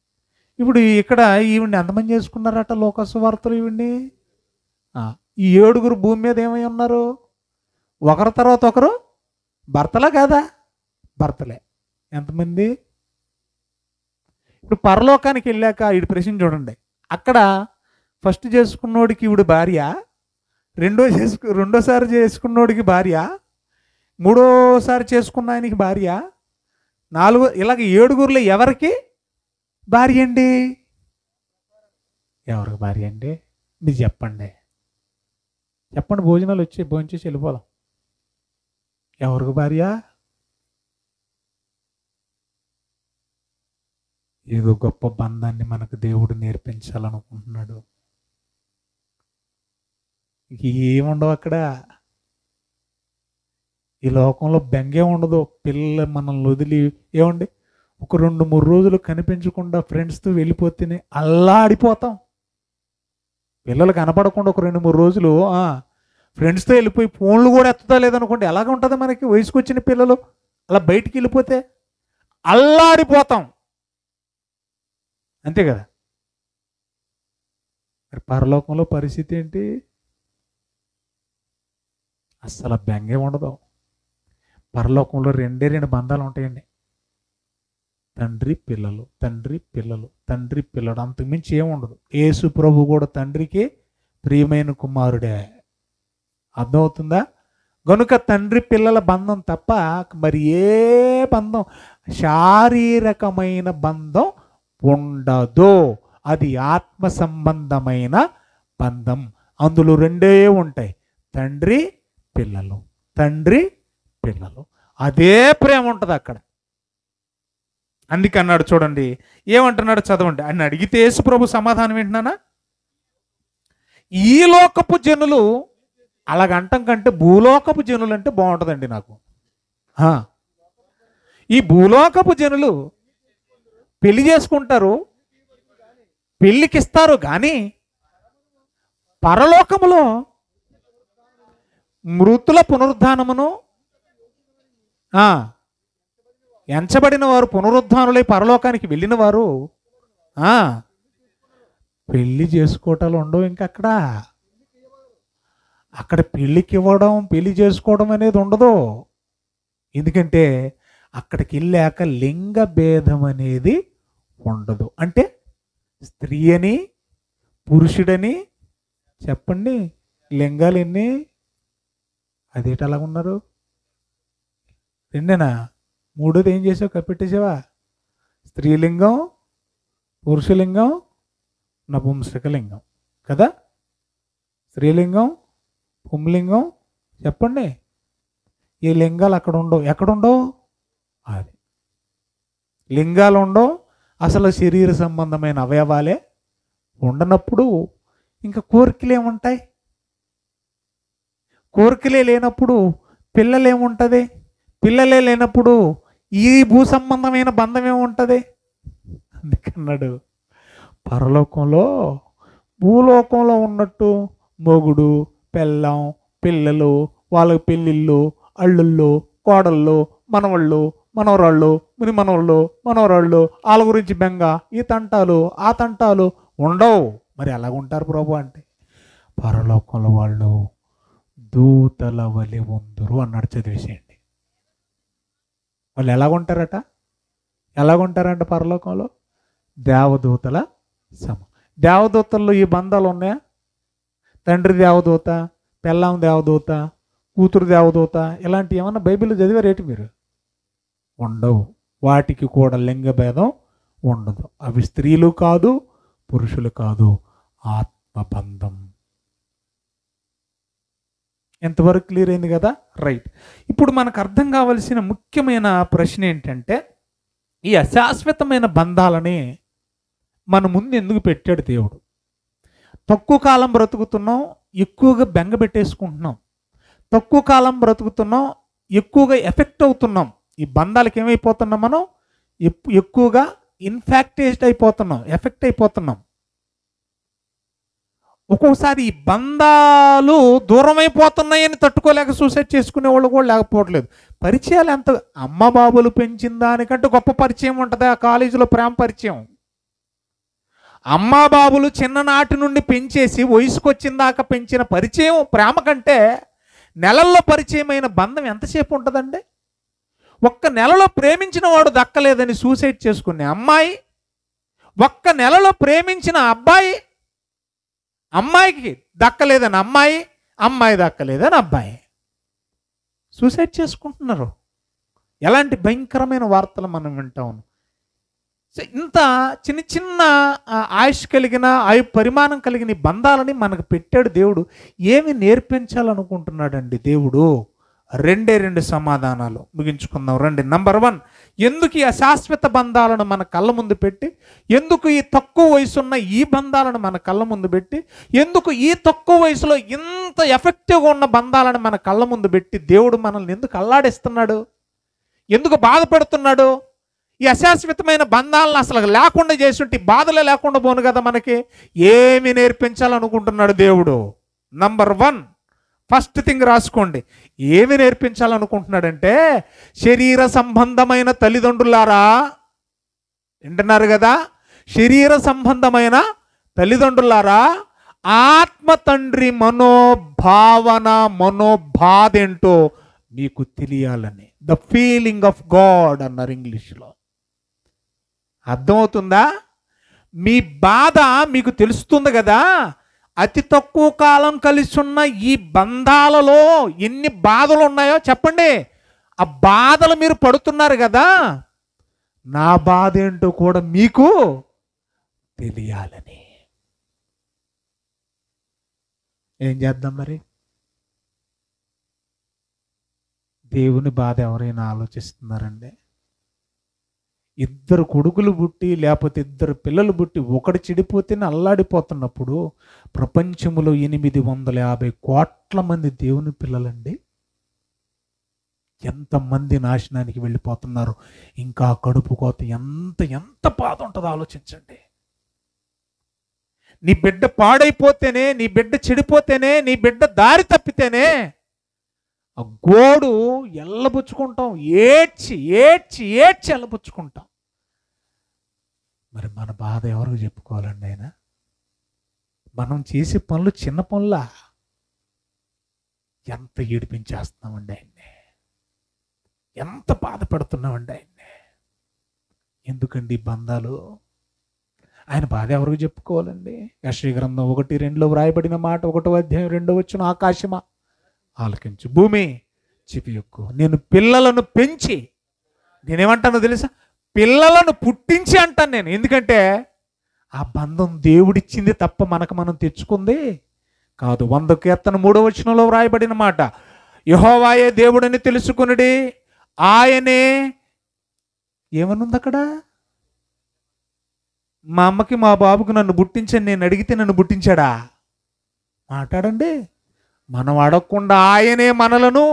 ఇప్పుడు ఇక్కడ ఈవిడ్ని ఎంతమంది చేసుకున్నారట లోకాసు వార్తలు? ఈవిడ్ని ఈ 7 భూమి మీద ఏమై ఉన్నారు? ఒకరి తర్వాత ఒకరు భర్తలా కాదా? భర్తలే. ఎంతమంది? ఇప్పుడు పరలోకానికి వెళ్ళాక ఈడు ప్రశ్న చూడండి. అక్కడ ఫస్ట్ చేసుకున్నోడికి ఈవిడ భార్య, రెండోసారి చేసుకున్నోడికి భార్య, మూడోసారి చేసుకున్న ఆయనకి భార్య, ఇలాగ 7 ఎవరికి భార్య అండి? ఎవరికి భార్య అండి? మీరు చెప్పండి. భోజనాలు వచ్చి భోంచేసి వెళ్ళిపోదాం. ఎవరికి భార్య? ఏదో గొప్ప బంధాన్ని మనకు దేవుడు నేర్పించాలనుకుంటున్నాడు. ఏముండవు అక్కడ. ఈ లోకంలో బెంగే ఉండదు. పిల్లలు మనల్ని వదిలి ఏమండి ఒక 2-3 రోజులు కనిపించకుండా ఫ్రెండ్స్తో వెళ్ళిపోతేనే అల్లాడిపోతాం. పిల్లలు కనపడకుండా ఒక 2-3 రోజులు ఫ్రెండ్స్తో వెళ్ళిపోయి ఫోన్లు కూడా ఎత్తుతా లేదనుకోండి, ఎలాగ ఉంటుంది మనకి? వయసుకు వచ్చిన పిల్లలు అలా బయటికి వెళ్ళిపోతే అల్లాడిపోతాం. అంతే కదా? మరి పరలోకంలో పరిస్థితి ఏంటి? అస్సలు బెంగే ఉండదు. పరలోకంలో 2 బంధాలు ఉంటాయండి. తండ్రి పిల్లలు, తండ్రి పిల్లలు, తండ్రి పిల్లడు. అంతకుమించి ఏముండదు. యేసు ప్రభు కూడా తండ్రికి ప్రియమైన కుమారుడే. అర్థమవుతుందా? గనుక తండ్రి పిల్లల బంధం తప్ప మరి ఏ బంధం, శారీరకమైన బంధం ఉండదు. అది ఆత్మ సంబంధమైన బంధం. అందులో 2 ఉంటాయి, తండ్రి పిల్లలు, తండ్రి పిల్లలు. అదే ప్రేమ ఉంటుంది అక్కడ. అందుకే అన్నాడు చూడండి, ఏమంటున్నాడు చదవండి. ఆయన అడిగితే యేసు ప్రభు సమాధానం ఏంటన్నా, ఈ లోకపు జనులు, అలాగంటం కంటే భూలోకపు జనులు అంటే బాగుంటుందండి నాకు. ఈ భూలోకపు జనులు పెళ్లి చేసుకుంటారు, పెళ్ళికిస్తారు, కానీ పరలోకములో మృతుల పునరుద్ధానమును, ఎంచబడిన వారు పునరుద్ధానులై పరలోకానికి వెళ్ళిన వారు పెళ్లి చేసుకోవటాలు ఉండవు. ఇంకా అక్కడ పెళ్ళికి ఇవ్వడం, పెళ్లి చేసుకోవడం అనేది ఉండదు. ఎందుకంటే అక్కడికి వెళ్ళాక లింగ భేదం అనేది ఉండదు. అంటే స్త్రీ అని పురుషుడని చెప్పండి, లింగాలు ఎన్ని? అదేంటి అలాగ ఉన్నారు? 2 మూడోది ఏం చేసావు? కప్పెట్టేసావా? స్త్రీలింగం, పురుషలింగం, నపుంసకలింగం కదా? స్త్రీలింగం, పుంలింగం, చెప్పండి. ఈ లింగాలు అక్కడ ఉండవు. ఎక్కడుండవు? అది లింగాలు ఉండవు. అసలు శరీర సంబంధమైన అవయవాలే ఉండనప్పుడు ఇంకా కోరికలు ఏముంటాయి? కోరికలే లేనప్పుడు పిల్లలేముంటుంది? పిల్లలే లేనప్పుడు ఈ భూ సంబంధమైన బంధం ఏముంటుంది? అందుకన్నాడు పరలోకంలో భూలోకంలో ఉన్నట్టు మొగుడు, పెళ్ళం, పిల్లలు, వాళ్ళకి పెళ్ళిళ్ళు, అల్లుళ్ళు, కోడళ్ళు, మనవళ్ళు, మనవరాళ్ళు, ముని మనవళ్ళు, మనవరాళ్ళు, వాళ్ళ గురించి బెంగ, ఈ తంటాలు ఆ తంటాలు ఉండవు. మరి ఎలాగుంటారు ప్రభు అంటే, పరలోకంలో వాళ్ళు దూతల వలె ఉందరు అన్నాడు. చదివేసేయండి. వాళ్ళు ఎలాగుంటారట? ఎలాగుంటారంట పరలోకంలో? దేవదూతల సమం. దేవదూతల్లో ఈ బంధాలు ఉన్నాయా? తండ్రి దేవదూత, పెళ్ళాం దేవదూత, కూతురు దేవదూత, ఇలాంటివి ఏమన్నా బైబిల్లో చదివారేంటి మీరు? ఉండవు. వాటికి కూడా లింగ భేదం ఉండదు. అవి స్త్రీలు కాదు, పురుషులు కాదు, ఆత్మబంధం. ఎంతవరకు క్లియర్ అయింది కదా? రైట్. ఇప్పుడు మనకు అర్థం కావలసిన ముఖ్యమైన ప్రశ్న ఏంటంటే, ఈ అశాశ్వతమైన బంధాలని మన ముందు ఎందుకు పెట్టాడు దేవుడు? తక్కువ కాలం బ్రతుకుతున్నాం, ఎక్కువగా బెంగ పెట్టేసుకుంటున్నాం. తక్కువ కాలం బ్రతుకుతున్నాం, ఎక్కువగా ఎఫెక్ట్ అవుతున్నాం. ఈ బంధాలకు ఏమైపోతున్నాం మనం? ఎక్కువగా ఇన్ఫాక్టేట్ అయిపోతున్నాం, ఎఫెక్ట్ అయిపోతున్నాం. ఒక్కొక్కసారి ఈ బంధాలు దూరమైపోతున్నాయని తట్టుకోలేక సూసైడ్ చేసుకునే వాళ్ళు కూడా లేకపోవట్లేదు. పరిచయాలు ఎంత, అమ్మ బాబులు పెంచిన దానికంటే గొప్ప పరిచయం ఉంటుంది ఆ కాలేజీలో ప్రేమ పరిచయం. అమ్మ బాబులు చిన్ననాటి నుండి పెంచేసి వయసుకు వచ్చిన దాకా పెంచిన పరిచయం ప్రేమ కంటే నెలల్లో పరిచయమైన బంధం ఎంతసేపు ఉంటుందండి? ఒక్క నెలలో ప్రేమించిన వాడు దక్కలేదని సూసైడ్ చేసుకునే అమ్మాయి, ఒక్క నెలలో ప్రేమించిన అబ్బాయి, అమ్మాయికి దక్కలేదని అమ్మాయి, అమ్మాయి దక్కలేదని అబ్బాయి సూసైడ్ చేసుకుంటున్నారు. ఎలాంటి భయంకరమైన వార్తలు మనం వింటాం. ఇంత చిన్న చిన్న ఆయుష్ కలిగిన ఆయు పరిమాణం కలిగిన ఈ బంధాలని మనకు పెట్టాడు దేవుడు. ఏమి నేర్పించాలనుకుంటున్నాడండి దేవుడు? రెండు సమాధానాలు ముగించుకుందాం. రండి. నంబర్ 1, ఎందుకు ఈ అశాశ్వత బంధాలను మన కళ్ళ ముందు పెట్టి, ఎందుకు ఈ తక్కువ వయసున్న ఈ బంధాలను మన కళ్ళ ముందు పెట్టి, ఎందుకు ఈ తక్కువ వయసులో ఇంత ఎఫెక్టివ్గా ఉన్న బంధాలను మన కళ్ళ ముందు పెట్టి దేవుడు మనల్ని ఎందుకు అల్లాడిస్తున్నాడు, ఎందుకు బాధ పెడుతున్నాడు? ఈ అశాశ్వతమైన బంధాలను అసలు లేకుండా చేస్తుంటే బాధలే లేకుండా పోను కదా మనకి. ఏమి నేర్పించాలనుకుంటున్నాడు దేవుడు? నంబర్ 1, ఫస్ట్ థింగ్ రాసుకోండి. ఏమి నేర్పించాలనుకుంటున్నాడంటే, శరీర సంబంధమైన తల్లిదండ్రులారా, వింటున్నారు కదా, శరీర సంబంధమైన తల్లిదండ్రులారా, ఆత్మ తండ్రి మనోభావన మనోబాధ ఏంటో మీకు తెలియాలని. ద ఫీలింగ్ ఆఫ్ గాడ్ అన్నారు ఇంగ్లీష్లో. అర్థమవుతుందా? మీ బాధ మీకు తెలుస్తుంది కదా. అతి తక్కువ కాలం కలిసి ఉన్న ఈ బంధాలలో ఎన్ని బాధలు ఉన్నాయో చెప్పండి. ఆ బాధలు మీరు పడుతున్నారు కదా, నా బాధ ఏంటో కూడా మీకు తెలియాలని. ఏం చేద్దాం మరి? దేవుని బాధ ఎవరైనా ఆలోచిస్తున్నారండి? ఇద్దరు కొడుకులు పుట్టి లేకపోతే ఇద్దరు పిల్లలు పుట్టి ఒకటి చెడిపోతేనే అల్లాడిపోతున్నప్పుడు ప్రపంచంలో 850 కోట్ల మంది దేవుని పిల్లలండి. ఎంతమంది నాశనానికి వెళ్ళిపోతున్నారు. ఇంకా కడుపు కోత ఎంత బాధ ఉంటుందో ఆలోచించండి. నీ బిడ్డ పాడైపోతేనే, నీ బిడ్డ చెడిపోతేనే, నీ బిడ్డ దారి తప్పితేనే ఆ గోడు ఎల్లబుచ్చుకుంటాం, ఏడ్చి ఏడ్చి ఏడ్చి ఎల్లబుచ్చుకుంటాం. మరి మన బాధ ఎవరికి చెప్పుకోవాలండి? ఆయన మనం చేసే పనులు చిన్న పనులా? ఎంత ఏడిపించేస్తున్నామండి ఆయన్ని, ఎంత బాధపడుతున్నామండి ఆయన్ని. ఎందుకండి ఈ బంధాలు? ఆయన బాధ ఎవరికి చెప్పుకోవాలండి? యెషయా గ్రంథం 1:2 వ్రాయబడిన మాట, 1వ అధ్యాయం 2వ వచనం, ఆకాశమా ఆలకించు, భూమి చెవి యొక్కు, నేను పిల్లలను పెంచి, నేనేమంటానో తెలుసా, పిల్లలను పుట్టించి అంటాను నేను. ఎందుకంటే ఆ బంధం దేవుడిచ్చింది తప్ప మనం తెచ్చుకుంది కాదు. 100 కీర్తన 3వ వచనంలో వ్రాయబడిన మాట, యెహోవాయే దేవుడని తెలుసుకొనుడి, ఆయనే ఏమనుంది అక్కడ? మా అమ్మకి మా బాబుకు నన్ను పుట్టించని నేను అడిగితే నన్ను పుట్టించాడా? మాట్లాడండి. మనం అడగకుండా ఆయనే మనలను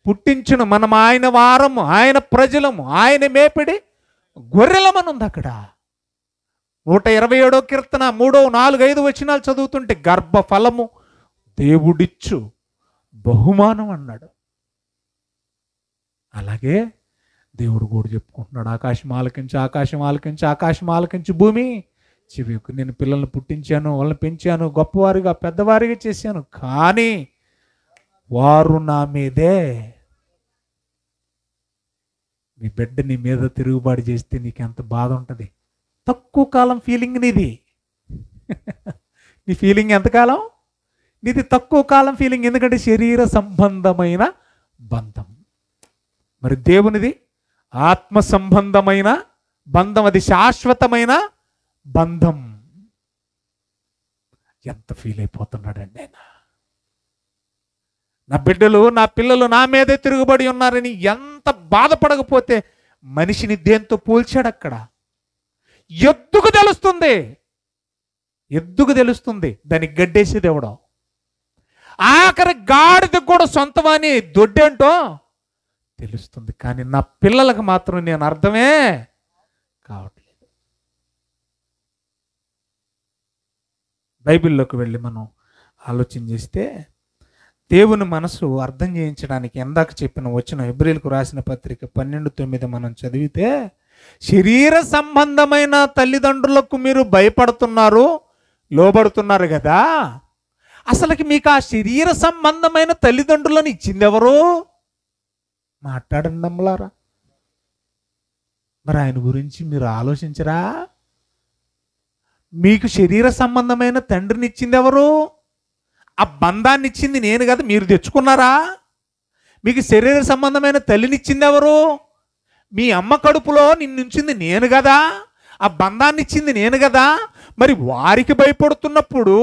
పుట్టించును. మనం ఆయన వారము, ఆయన ప్రజలము, ఆయన మేపిడి గొర్రెలమనుంది అక్కడ. 127వ కీర్తన 3, 4, 5 వచనాలు చదువుతుంటే గర్భఫలము దేవుడిచ్చు బహుమానం అన్నాడు. అలాగే దేవుడు కూడా చెప్పుకుంటున్నాడు, ఆకాశం ఆలకించి, ఆకాశం ఆలకించి, ఆకాశం ఆలకించి, భూమి చెవికు, నేను పిల్లల్ని పుట్టించాను, వాళ్ళని పెంచాను, గొప్పవారిగా పెద్దవారిగా చేశాను, కానీ వారు నా మీదే. నీ బిడ్డ నీ మీద తిరుగుబాటు చేస్తే నీకు ఎంత బాధ ఉంటుంది? తక్కువ కాలం ఫీలింగ్ నీది. నీ ఫీలింగ్ ఎంతకాలం? నీది తక్కువ కాలం ఫీలింగ్. ఎందుకంటే శరీర సంబంధమైన బంధం. మరి దేవునిది ఆత్మ సంబంధమైన బంధం, అది శాశ్వతమైన బంధం. ఎంత ఫీల్ అయిపోతున్నాడండి ఆయన. నా బిడ్డలు, నా పిల్లలు నా మీదే తిరుగుబడి ఉన్నారని ఎంత బాధపడకపోతే మనిషిని దేంతో పోల్చాడు అక్కడ? ఎద్దుకు తెలుస్తుంది, ఎద్దుకు తెలుస్తుంది దానికి గడ్డేసేది ఎవడో. ఆఖరి గాడిదకు కూడా సొంతమని దొడ్డేంటో తెలుస్తుంది. కానీ నా పిల్లలకు మాత్రం నేను అర్థమే కావట్లేదు. బైబిల్లోకి వెళ్ళి మనం ఆలోచన చేస్తే దేవుని మనసు అర్థం చేయించడానికి ఎందాక చెప్పిన వచ్చిన హెబ్రీలకు రాసిన పత్రిక 12:9 మనం చదివితే, శరీర సంబంధమైన తల్లిదండ్రులకు మీరు భయపడుతున్నారు, లోబడుతున్నారు కదా, అసలుకి మీకు ఆ శరీర సంబంధమైన తల్లిదండ్రులను ఇచ్చింది ఎవరు? మాట్లాడండి అమ్మలారా. మరి ఆయన గురించి మీరు ఆలోచించరా? మీకు శరీర సంబంధమైన తండ్రిని ఇచ్చింది ఎవరు? ఆ బంధాన్ని ఇచ్చింది నేను కదా, మీరు తెచ్చుకున్నారా? మీకు శరీర సంబంధమైన తల్లిని ఇచ్చింది ఎవరు? మీ అమ్మ కడుపులో నిన్నుంచింది నేను కదా, ఆ బంధాన్ని ఇచ్చింది నేను కదా. మరి వారికి భయపడుతున్నప్పుడు,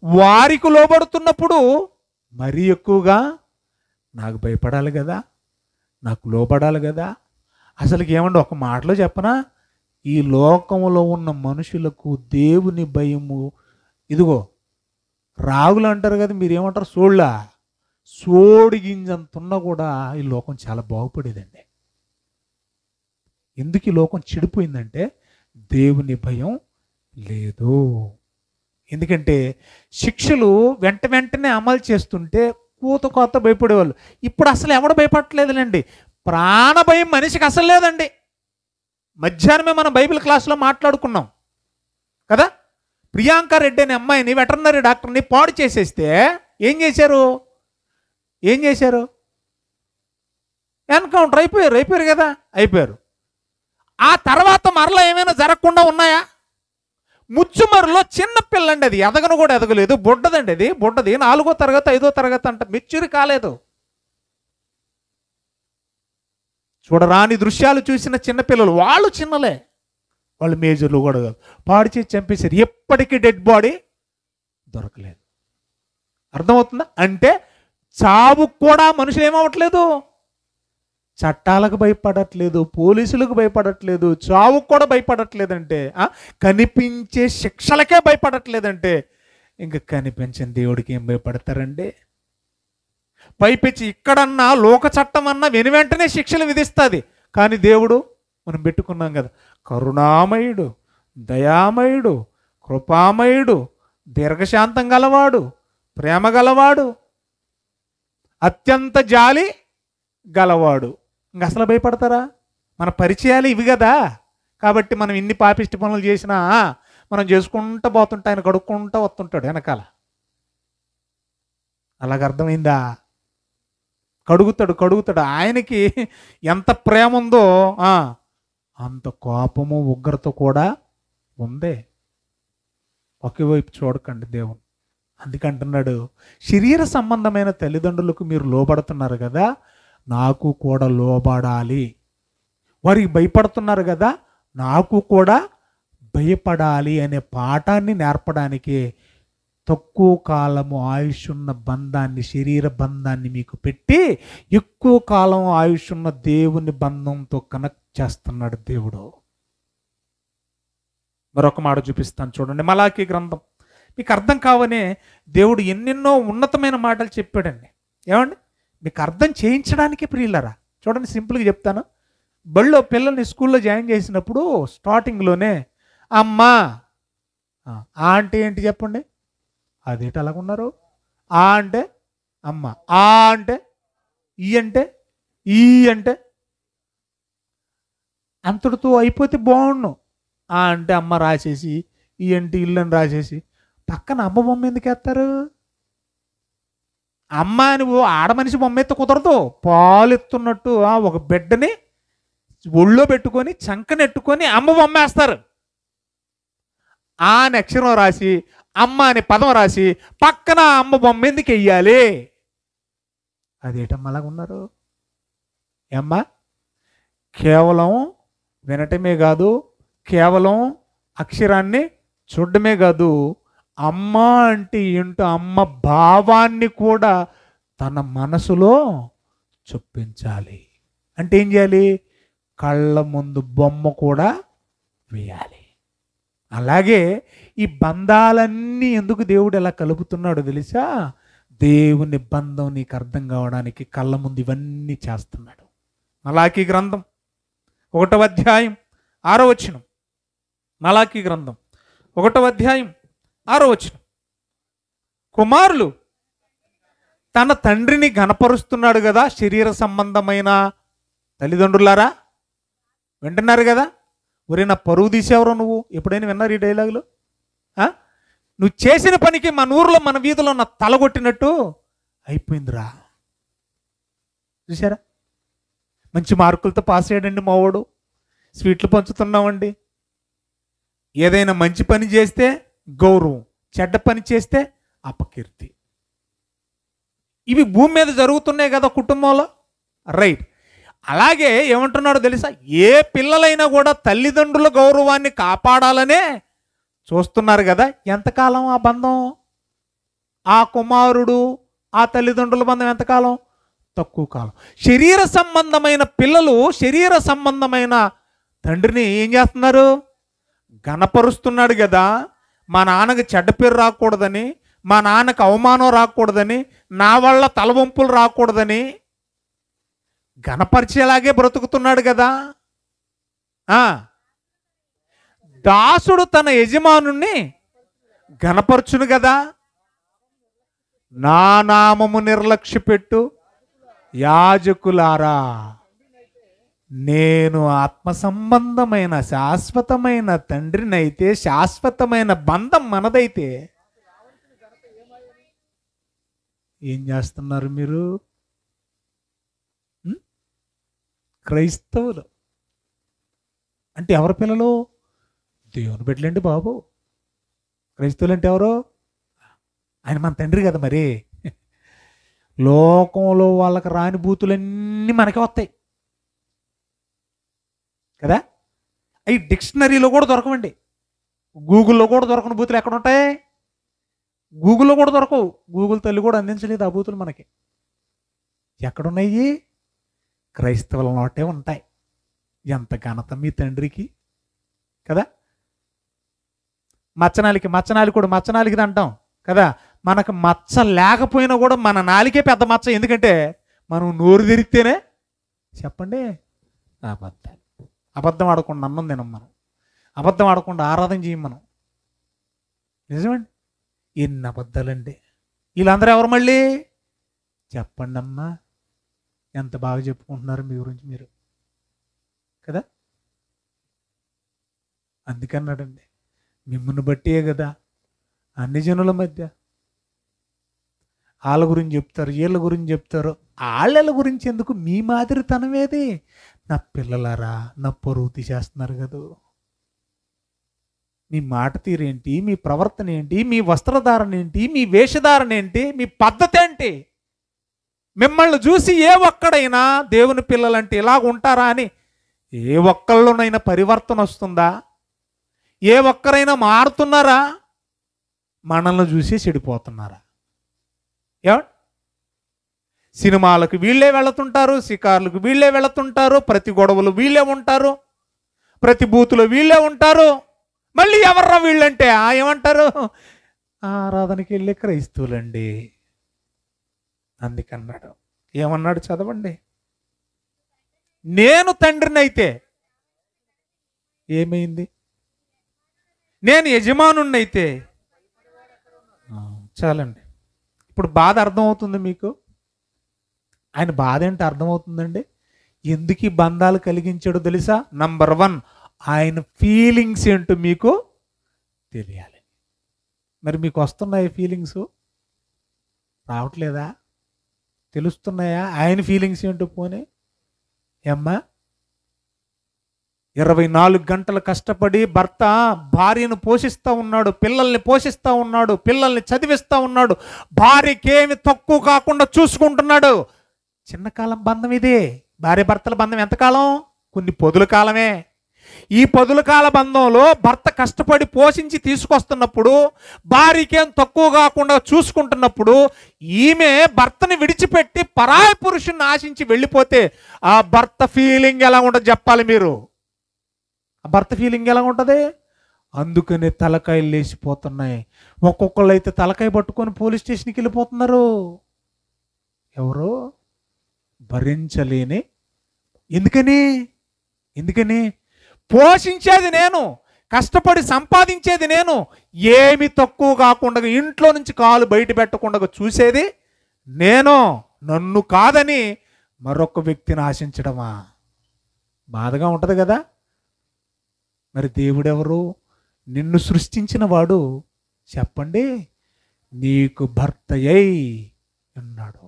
వారికి లోబడుతున్నప్పుడు మరీ ఎక్కువగా నాకు భయపడాలి కదా, నాకు లోబడాలి కదా. అసలుకి ఏమండి, ఒక మాటలో చెప్పనా, ఈ లోకంలో ఉన్న మనుషులకు దేవుని భయము, ఇదిగో రాగులు అంటారు కదా, మీరేమంటారు, సోడి గింజంతున్నా కూడా ఈ లోకం చాలా బాగుపడేదండి. ఎందుకు ఈ లోకం చెడిపోయిందంటే దేవుని భయం లేదు. ఎందుకంటే శిక్షలు వెంటనే అమలు చేస్తుంటే కోత భయపడేవాళ్ళు. ఇప్పుడు అసలు ఎవడు భయపడట్లేదులేండి. ప్రాణ భయం మనిషికి అసలు లేదండి. మధ్యాహ్నమే మనం బైబిల్ క్లాస్లో మాట్లాడుకున్నాం కదా, ప్రియాంక రెడ్డి అనే అమ్మాయిని, వెటర్నరీ డాక్టర్ని పాడు చేసేస్తే ఏం చేశారు? ఎన్కౌంటర్ అయిపోయారు కదా, అయిపోయారు. ఆ తర్వాత మరలా ఏమైనా జరగకుండా ఉన్నాయా? ముచ్చుమరులో చిన్న పిల్లండి, అది ఎదగను కూడా ఎదగలేదు, బుడ్డదండి, అది బుడ్డది, 4వ తరగతి 5వ తరగతి అంట, మెచ్యూర్ కాలేదు. చూడరాని దృశ్యాలు చూసిన చిన్నపిల్లలు, వాళ్ళు చిన్నలే, వాళ్ళు మేజర్లు కూడా కాదు, పాడు చేసి చంపేశారు. ఎప్పటికీ డెడ్ బాడీ దొరకలేదు. అర్థమవుతుందా? అంటే చావు కూడా మనుషులు ఏమవట్లేదు, చట్టాలకు భయపడట్లేదు, పోలీసులకు భయపడట్లేదు, చావుకు కూడా భయపడట్లేదంటే, కనిపించే శిక్షలకే భయపడట్లేదంటే ఇంకా కనిపించని దేవుడికి ఏం భయపడతారండి? పైపెచ్చి ఇక్కడన్నా లోక చట్టం అన్నా వెంటనే శిక్షలు విధిస్తుంది. కానీ దేవుడు మనం పెట్టుకున్నాం కదా, కరుణామయుడు, దయామయుడు, కృపామయుడు, దీర్ఘశాంతం గలవాడు, ప్రేమ గలవాడు, అత్యంత జాలి గలవాడు. ఇంక అసలు భయపడతారా? మన పరిచయాలు ఇవి కదా. కాబట్టి మనం ఇన్ని పాపిష్టి పనులు చేసినా మనం చేసుకుంటూ పోతుంటే ఆయన కడుక్కుంటూ వస్తుంటాడు వెనకాల. అలాగ అర్థమైందా? కడుగుతాడు. ఆయనకి ఎంత ప్రేమ ఉందో అంత కోపము, ఉగ్రత కూడా ఉందే. ఒకేవైపు చూడకండి దేవుడు. అందుకంటున్నాడు, శరీర సంబంధమైన తల్లిదండ్రులకు మీరు లోబడుతున్నారు కదా, నాకు కూడా లోబడాలి. వారికి భయపడుతున్నారు కదా, నాకు కూడా భయపడాలి అనే పాఠాన్ని నేర్పడానికి తక్కువ కాలము ఆయుష్ ఉన్న బంధాన్ని, శరీర బంధాన్ని మీకు పెట్టి ఎక్కువ కాలం ఆయుష్ ఉన్న దేవుని బంధంతో కనెక్ట్ చేస్తున్నాడు దేవుడు. మరొక మాట చూపిస్తాను చూడండి, మలాకీ గ్రంథం. మీకు అర్థం కావనే దేవుడు ఎన్నెన్నో ఉన్నతమైన మాటలు చెప్పాడండి. ఏమండి, మీకు అర్థం చేయించడానికి ప్రియులరా. చూడండి, సింపుల్గా చెప్తాను. బళ్ళో పిల్లల్ని స్కూల్లో జాయిన్ చేసినప్పుడు స్టార్టింగ్లోనే అమ్మా అంటే ఏంటి చెప్పండి? అదేంటి అలాగున్నారు? ఆ అంటే అమ్మ, ఆ అంటే ఈ అంటే ఈ అంటే అంతటితో అయిపోతే బాగుండు. ఆ అంటే అమ్మ రాసేసి, ఈ అంటే ఇల్లు అని రాసేసి పక్కన అమ్మ బొమ్మ ఎందుకు వేస్తారు? అమ్మ అని ఆడమనిషి బొమ్మ ఎత్త కుదరదు. పాలు ఎత్తున్నట్టు ఒక బిడ్డని ఒళ్ళో పెట్టుకొని చంకనెట్టుకొని అమ్మ బొమ్మ వేస్తారు. ఆ అని అక్షరం రాసి, అమ్మ అని పదం రాసి పక్కన అమ్మ బొమ్మ ఎందుకు వెయ్యాలి? అదేటమ్మా అలాగ ఉన్నారు? ఏమ్మా, కేవలం వినటమే కాదు, కేవలం అక్షరాన్ని చూడటమే కాదు, అమ్మ అంటే ఏంటో అమ్మ భావాన్ని కూడా తన మనసులో చొప్పించాలి. అంటే ఏం చేయాలి? కళ్ళ ముందు బొమ్మ కూడా వేయాలి. అలాగే ఈ బంధాలన్నీ ఎందుకు దేవుడు ఎలా కలుపుతున్నాడో తెలుసా? దేవుని బంధం నీకు అర్థం కావడానికి కళ్ళ ముందు ఇవన్నీ చేస్తున్నాడు. మలాకీ గ్రంథం 1వ అధ్యాయం 6వ వచనం. మలాకీ గ్రంథం 1వ అధ్యాయం 6వ వచనం. కుమారులు తన తండ్రిని ఘనపరుస్తున్నాడు కదా. శరీర సంబంధమైన తల్లిదండ్రులారా, వింటున్నారు కదా. ఒరే, నా పరువు తీసేవరో నువ్వు. ఎప్పుడైనా విన్నారు ఈ డైలాగులు? నువ్వు చేసిన పనికి మన ఊర్లో మన వీధిలో నా తలగొట్టినట్టు అయిపోయిందిరా. చూసారా, మంచి మార్కులతో పాస్ అయ్యాడండి మావాడు, స్వీట్లు పంచుతున్నామండి. ఏదైనా మంచి పని చేస్తే గౌరవం, చెడ్డ పని చేస్తే అపకీర్తి. ఇవి భూమి మీద జరుగుతున్నాయి కదా కుటుంబంలో, రైట్. అలాగే ఏమంటున్నాడో తెలుసా, ఏ పిల్లలైనా కూడా తల్లిదండ్రుల గౌరవాన్ని కాపాడాలనే చూస్తున్నారు కదా. ఎంతకాలం ఆ బంధం, ఆ కుమారుడు ఆ తల్లిదండ్రుల బంధం ఎంతకాలం? తక్కువ కాలం. శరీర సంబంధమైన పిల్లలు శరీర సంబంధమైన తండ్రిని ఏం చేస్తున్నారు? ఘనపరుస్తున్నాడు కదా. మా నాన్నకి చెడ్డ పేరు రాకూడదని, మా నాన్నకు అవమానం రాకూడదని, నా వల్ల తలవంపులు రాకూడదని ఘనపరిచేలాగే బ్రతుకుతున్నాడు కదా. దాసుడు తన యజమానుణ్ణి ఘనపరచును కదా. నా నామము నిర్లక్ష్యపెట్టు యాజకులారా, నేను ఆత్మ సంబంధమైన శాశ్వతమైన తండ్రినైతే, శాశ్వతమైన బంధం మనదైతే ఏం చేస్తున్నారు మీరు? క్రైస్తవులు అంటే ఎవరి పిల్లలు? దేవుని బిడ్డలండి బాబు. క్రైస్తవులు అంటే ఎవరు? ఆయన మన తండ్రి కదా. మరి లోకంలో వాళ్ళకి రాని బూతులన్నీ మనకే వస్తాయి కదా. అవి డిక్షనరీలో కూడా దొరకవండి, గూగుల్లో కూడా దొరకని బూతులు ఎక్కడ ఉంటాయి? గూగుల్లో కూడా దొరకవు. గూగుల్ తల్లి కూడా అందించలేదు ఆ బూతులు మనకి. ఎక్కడున్నాయి? క్రైస్తవుల నోటే ఉంటాయి. ఎంత ఘనత మీ తండ్రికి కదా. మచ్చనాలికది అంటాం కదా. మనకు మచ్చ లేకపోయినా కూడా మన నాలికే పెద్ద మచ్చ. ఎందుకంటే మనం నోరు తెరిస్తేనే చెప్పండి అబద్ధం ఆడకుండా అన్నం తినం మనం, అబద్ధం ఆడకుండా ఆరాధన చేయం మనం. నిజమండి. ఎన్ని అబద్ధాలండి. వీళ్ళందరూ ఎవరు మళ్ళీ? చెప్పండి అమ్మా, ఎంత బాగా చెప్పుకుంటున్నారు మీ గురించి మీరు కదా. అందుకన్నాడండి, మిమ్మల్ని బట్టే కదా అన్ని జనుల మధ్య వాళ్ళ గురించి చెప్తారు, వీళ్ళ గురించి చెప్తారు. వాళ్ళ గురించి ఎందుకు? మీ మాదిరి తనమేది. నా పిల్లలారా, నా పరువు తీసేస్తున్నారు కదా. మీ మాట తీరేంటి, మీ ప్రవర్తన ఏంటి, మీ వస్త్రధారణ ఏంటి, మీ వేషధారణ ఏంటి, మీ పద్ధతి ఏంటి? మిమ్మల్ని చూసి ఏ ఒక్కడైనా దేవుని పిల్లలంటే ఇలాగ ఉంటారా అని ఏ ఒక్కళ్ళలోనైనా పరివర్తన వస్తుందా? ఏ ఒక్కరైనా మారుతున్నారా? మనల్ని చూసి చెడిపోతున్నారా? సినిమాలకు వీళ్ళే వెళుతుంటారు, షికార్లకు వీళ్ళే వెళుతుంటారు, ప్రతి గొడవలు వీళ్ళే ఉంటారు, ప్రతి బూతులో వీళ్ళే ఉంటారు. మళ్ళీ ఎవర్రా వీళ్ళంటే ఏమంటారు? ఆరాధనకి వెళ్ళే క్రైస్తవులండి. అందుకన్నాడు, ఏమన్నాడు చదవండి. నేను తండ్రినైతే ఏమైంది? నేను యజమానున్నైతే చాలండి. ఇప్పుడు బాధ అర్థమవుతుంది మీకు. ఆయన బాధ ఏంటో అర్థమవుతుందండి. ఎందుకు ఈ బంధాలు కలిగించాడో తెలుసా? నంబర్ 1, ఆయన ఫీలింగ్స్ ఏంటో మీకు తెలియాలి. మరి మీకు వస్తున్నాయి ఫీలింగ్స్? రావట్లేదా? తెలుస్తున్నాయా ఆయన ఫీలింగ్స్ ఏంటో? పోనీ ఏమ్మా, 24 గంటలు కష్టపడి భర్త భార్యను పోషిస్తూ ఉన్నాడు, పిల్లల్ని పోషిస్తూ ఉన్నాడు, పిల్లల్ని చదివిస్తూ ఉన్నాడు, భార్యకేమి తక్కువ కాకుండా చూసుకుంటున్నాడు. చిన్న కాలం బంధం ఇది. భార్య భర్తల బంధం ఎంతకాలం? కొన్ని పొదుల కాలమే. ఈ పొదుల కాల బంధంలో భర్త కష్టపడి పోషించి తీసుకొస్తున్నప్పుడు, భార్యకేం తక్కువ కాకుండా చూసుకుంటున్నప్పుడు, ఈమె భర్తని విడిచిపెట్టి పరాయి పురుషుని ఆశించి వెళ్ళిపోతే ఆ భర్త ఫీలింగ్ ఎలా ఉంటుంది చెప్పాలి మీరు. ఆ భర్త ఫీలింగ్ ఎలా ఉంటుంది? అందుకనే తలకాయలు లేచిపోతున్నాయి. ఒక్కొక్కళ్ళు అయితే తలకాయ పట్టుకొని పోలీస్ స్టేషన్కి వెళ్ళిపోతున్నారు. ఎవరు? భరించలేని. ఎందుకని పోషించేది నేను, కష్టపడి సంపాదించేది నేను, ఏమి తక్కువ కాకుండా ఇంట్లో నుంచి కాలు బయట పెట్టకుండా చూసేది నేను, నన్ను కాదని మరొక వ్యక్తిని ఆశించడమా? బాధగా ఉంటుంది కదా. మరి దేవుడెవరు? నిన్ను సృష్టించిన వాడు చెప్పండి, నీకు భర్తయ్యై ఉన్నాడు.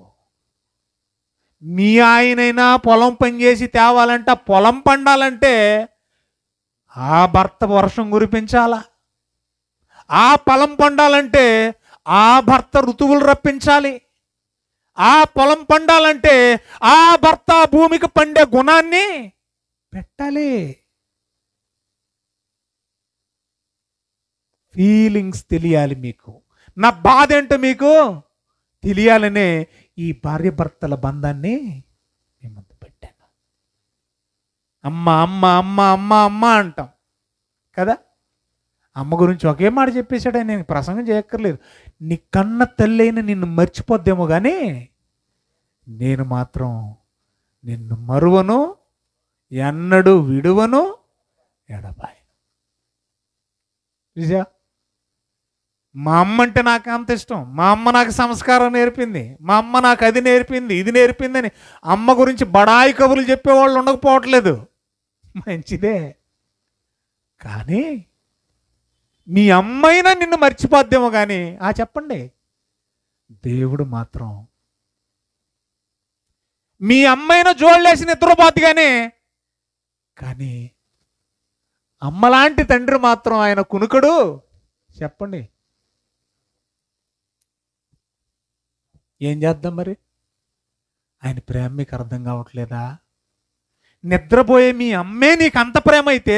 మీ ఆయనైనా పొలం పని చేసి తేవాలంటే, పొలం పండాలంటే ఆ భర్త వర్షం కురిపించాలా, ఆ పొలం పండాలంటే ఆ భర్త ఋతువులు రప్పించాలి, ఆ పొలం పండాలంటే ఆ భర్త భూమికి పండే గుణాన్ని పెట్టాలి. ఫీలింగ్స్ తెలియాలి మీకు, నా బాధ ఏంటో మీకు తెలియాలనే ఈ భార్య భర్తల బంధాన్ని మీ ముందు పెట్టాను. అమ్మ అమ్మ అమ్మ అమ్మ అమ్మ అంటాం కదా. అమ్మ గురించి ఒకే మాట చెప్పేశాడే, నేను ప్రసంగం చేయక్కర్లేదు. నీ కన్న తల్లైన నిన్ను మర్చిపోద్దేమో కానీ నేను మాత్రం నిన్ను మరువను, ఎన్నడూ విడువను, ఎడబాయను. చూసా, మా అమ్మ అంటే నాకు అంత ఇష్టం. మా అమ్మ నాకు సంస్కారం నేర్పింది, మా అమ్మ నాకు అది నేర్పింది, ఇది నేర్పిందని అమ్మ గురించి బడాయి కబుర్లు చెప్పేవాళ్ళు ఉండకపోవట్లేదు, మంచిదే. కానీ మీ అమ్మైనా నిన్ను మర్చిపోద్దేమో కానీ చెప్పండి, దేవుడు మాత్రం మీ అమ్మైనా జోళ్ళేసి నిద్రపోద్ది కానీ అమ్మలాంటి తండ్రి మాత్రం ఆయన కునుకడు. చెప్పండి, ఏం చేద్దాం మరి? ఆయన ప్రేమ మీకు అర్థం కావట్లేదా? నిద్రపోయే మీ అమ్మే నీకు అంత ప్రేమ అయితే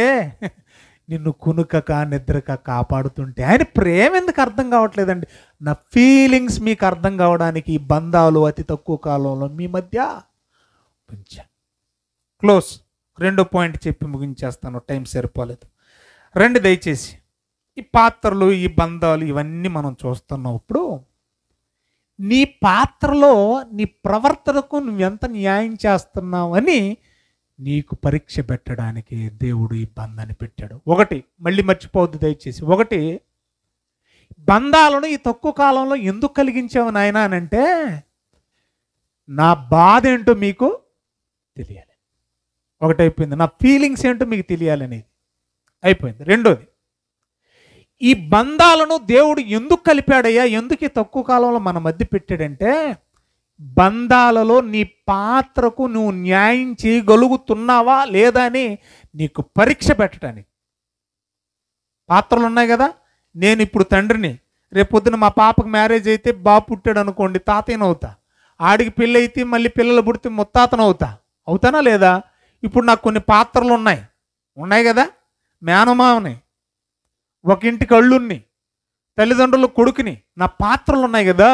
నిన్ను కునుకక నిద్రక కాపాడుతుంటే ఆయన ప్రేమ ఎందుకు అర్థం కావట్లేదండి? నా ఫీలింగ్స్ మీకు అర్థం కావడానికి ఈ బంధాలు అతి తక్కువ కాలంలో మీ మధ్య ఉంచాను. క్లోజ్. 2వ పాయింట్ చెప్పి ముగించేస్తాను, టైం సరిపోలేదు. దయచేసి ఈ పాత్రలు, ఈ బంధాలు ఇవన్నీ మనం చూస్తున్నప్పుడు నీ పాత్రలో నీ ప్రవర్తనకు నువ్వెంత న్యాయం చేస్తున్నావని నీకు పరీక్ష పెట్టడానికి దేవుడు ఈ బంధాన్ని పెట్టాడు. ఒకటి, మళ్ళీ మర్చిపోవద్దు దయచేసి, ఒకటి, బంధాలను ఈ తక్కువ కాలంలో ఎందుకు కలిగించావు నాయనా అని అంటే, నా బాధ ఏంటో మీకు తెలియాలి. ఒకటైపోయింది, నా ఫీలింగ్స్ ఏంటో మీకు తెలియాలనేది అయిపోయింది. రెండోది, ఈ బంధాలను దేవుడు ఎందుకు కలిపాడయ్యా, ఎందుకు ఈ తక్కువ కాలంలో మన మధ్య పెట్టాడంటే, బంధాలలో నీ పాత్రకు నువ్వు న్యాయం చేయగలుగుతున్నావా లేదా అని నీకు పరీక్ష పెట్టడానికి. పాత్రలు ఉన్నాయి కదా. నేను ఇప్పుడు తండ్రిని, రేపొద్దున మా పాపకు మ్యారేజ్ అయితే బాబు పుట్టాడు అనుకోండి, తాతయ్యనవుతా. ఆడికి పెళ్ళి అయితే మళ్ళీ పిల్లలు పుడితే ముత్తాతనవుతా. అవుతానా లేదా? ఇప్పుడు నాకు కొన్ని పాత్రలు ఉన్నాయి కదా. మేనమావని, ఒక ఇంటికి అళ్ళుని, తల్లిదండ్రుల కొడుకుని, నా పాత్రలు ఉన్నాయి కదా.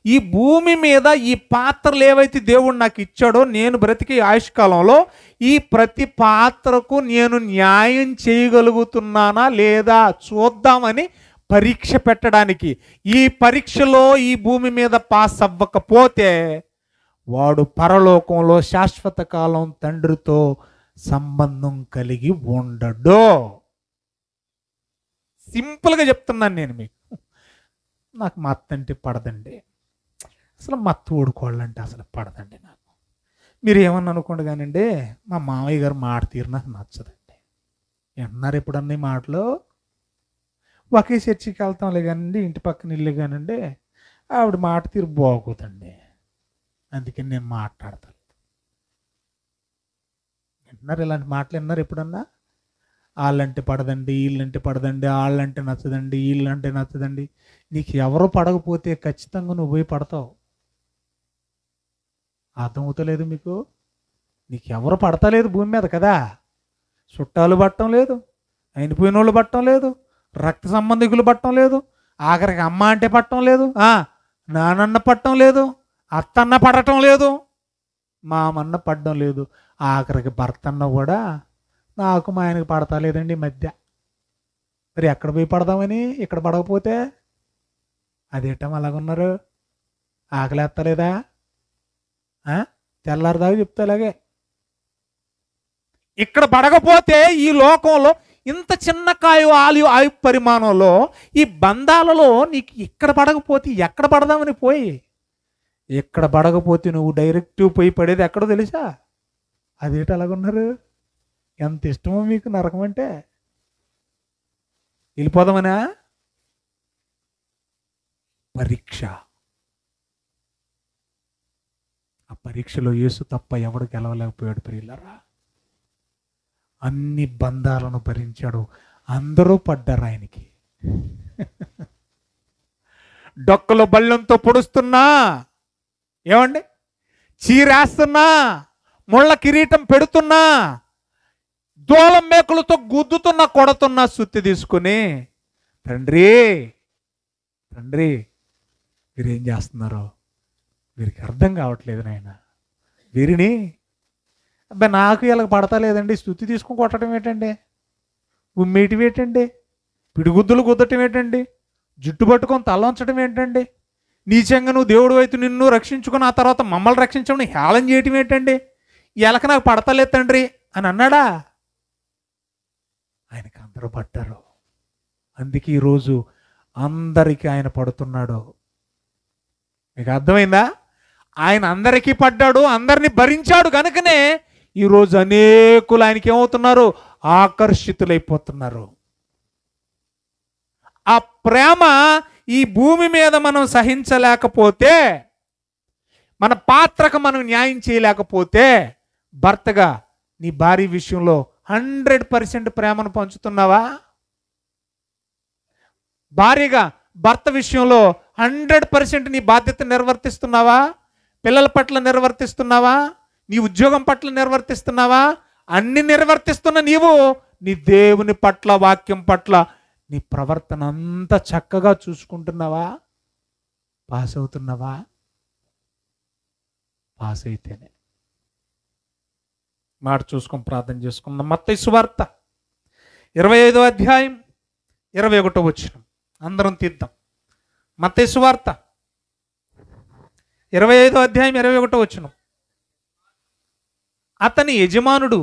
ఈ భూమి మీద ఈ పాత్రలు ఏవైతే దేవుడు నాకు ఇచ్చాడో, నేను బ్రతికే ఆయుష్కాలంలో ఈ ప్రతి పాత్రకు నేను న్యాయం చేయగలుగుతున్నానా లేదా చూద్దామని పరీక్ష పెట్టడానికి. ఈ పరీక్షలో ఈ భూమి మీద పాస్ అవ్వకపోతే వాడు పరలోకంలో శాశ్వత కాలం తండ్రితో సంబంధం కలిగి ఉండడు. సింపుల్గా చెప్తున్నాను నేను మీకు. నాకు మా అత్త అంటే పడదండి, అసలు మా అత్త ఊడుకోవాలంటే అసలు పడదండి నాకు. మీరు ఏమన్నా అనుకోండి కానండి, మా మామయ్య గారు మాట తీరు నాకు నచ్చదండి. ఎన్నారు ఎప్పుడన్నా ఈ మాటలు? ఒకే చర్చికి వెళ్తాంలే కానండి, ఇంటి పక్కన ఇల్లు కానండి, ఆవిడ మాట తీరు బాగోదండి, అందుకని నేను మాట్లాడతాను. విన్నారు ఇలాంటి మాటలు? విన్నారు ఎప్పుడన్నా? వాళ్ళంటే పడదండి, వీళ్ళంటే పడదండి, వాళ్ళంటే నచ్చదండి, వీళ్ళంటే నచ్చదండి. నీకు ఎవరు పడకపోతే ఖచ్చితంగా నువ్వు పోయి పడతావు. అర్థమవుతలేదు మీకు? నీకు ఎవరు పడతలేదు భూమి మీద కదా. చుట్టాలు పట్టడం లేదు, అయిపోయిన వాళ్ళు పట్టడం లేదు, రక్త సంబంధికులు పట్టడం లేదు, ఆఖరికి అమ్మ అంటే పట్టడం లేదు, నానన్న పట్టడం లేదు, అత్తన్న పడటం లేదు, మామన్న పడడం లేదు, ఆఖరికి భర్తన్న కూడా నాకు మా ఆయనకు పడతా లేదండి ఈ మధ్య. మరి ఎక్కడ పోయి పడదామని ఇక్కడ పడకపోతే అదేటం అలాగున్నారు? ఆకలేస్తలేదా? తెల్లారిదాకా చెప్తా అలాగే. ఇక్కడ పడకపోతే ఈ లోకంలో ఇంత చిన్న ఆయు పరిమాణంలో ఈ బంధాలలో నీకు ఇక్కడ పడకపోతే ఎక్కడ పడదామని పోయి, ఎక్కడ పడకపోతే నువ్వు డైరెక్ట్ పోయి పడేది ఎక్కడో తెలుసా? అదేంటి అలాగున్నారు? ఎంత ఇష్టమో మీకు నరకం అంటే. వెళ్ళిపోదామనా? పరీక్ష. ఆ పరీక్షలో యేసు తప్ప ఎవడు గెలవలేకపోయాడు ప్రియులారా. అన్ని బంధాలను భరించాడు. అందరూ పడ్డారు ఆయనకి. డొక్కలో బళ్ళంతో పొడుస్తున్నా, ఏమండి, చీరేస్తున్నా, ముళ్ళ కిరీటం పెడుతున్నా, దూలం మేకులతో గుద్దుతున్నా, కొడుతున్నా, సుత్తి తీసుకుని, తండ్రి తండ్రి వీరేం చేస్తున్నారో వీరికి అర్థం కావట్లేదు నాయన, వీరిని అబ్బాయి నాకు ఇలా పడతా లేదండి, స్తుతి తీసుకుని కొట్టడం ఏంటండి, ఉమ్మేయటం ఏంటండి, పిడిగుద్దులు గుద్దటం ఏంటండి, జుట్టు పట్టుకొని తలంచడం ఏంటండి, నీచంగా నువ్వు దేవుడు అయితే నిన్ను రక్షించుకుని ఆ తర్వాత మమ్మల్ని రక్షించమని హేళన చేయటం ఏంటండి, ఎలక నాకు పడతలేదు తండ్రి అని అన్నాడా? ఆయనకు అందరూ పడ్డారు. అందుకే ఈరోజు అందరికీ ఆయన పడుతున్నాడు. మీకు అర్థమైందా? ఆయన అందరికీ పడ్డాడు, అందరినీ భరించాడు కనుకనే ఈరోజు అనేకులు ఆయనకి ఏమవుతున్నారు? ఆకర్షితులైపోతున్నారు. ఆ ప్రేమ ఈ భూమి మీద మనం సహించలేకపోతే, మన పాత్రకు మనం న్యాయం చేయలేకపోతే, భర్తగా నీ భార్య విషయంలో 100% ప్రేమను పంచుతున్నావా? భార్యగా భర్త విషయంలో 100% నీ బాధ్యత నిర్వర్తిస్తున్నావా? పిల్లల పట్ల నిర్వర్తిస్తున్నావా? నీ ఉద్యోగం పట్ల నిర్వర్తిస్తున్నావా? అన్ని నిర్వర్తిస్తున్న నీవు నీ దేవుని పట్ల, వాక్యం పట్ల నీ ప్రవర్తన అంతా చక్కగా చూసుకుంటున్నావా? పాస్ అవుతున్నావా? పాస్ అయితేనే మాట చూసుకొని ప్రార్థన చేసుకుందాం. మత్తయి సువార్త 25వ అధ్యాయం 21వ వచనం అందరం తీద్దాం. మత్తయి సువార్త 25వ అధ్యాయం 21వ వచనం. అతని యజమానుడు,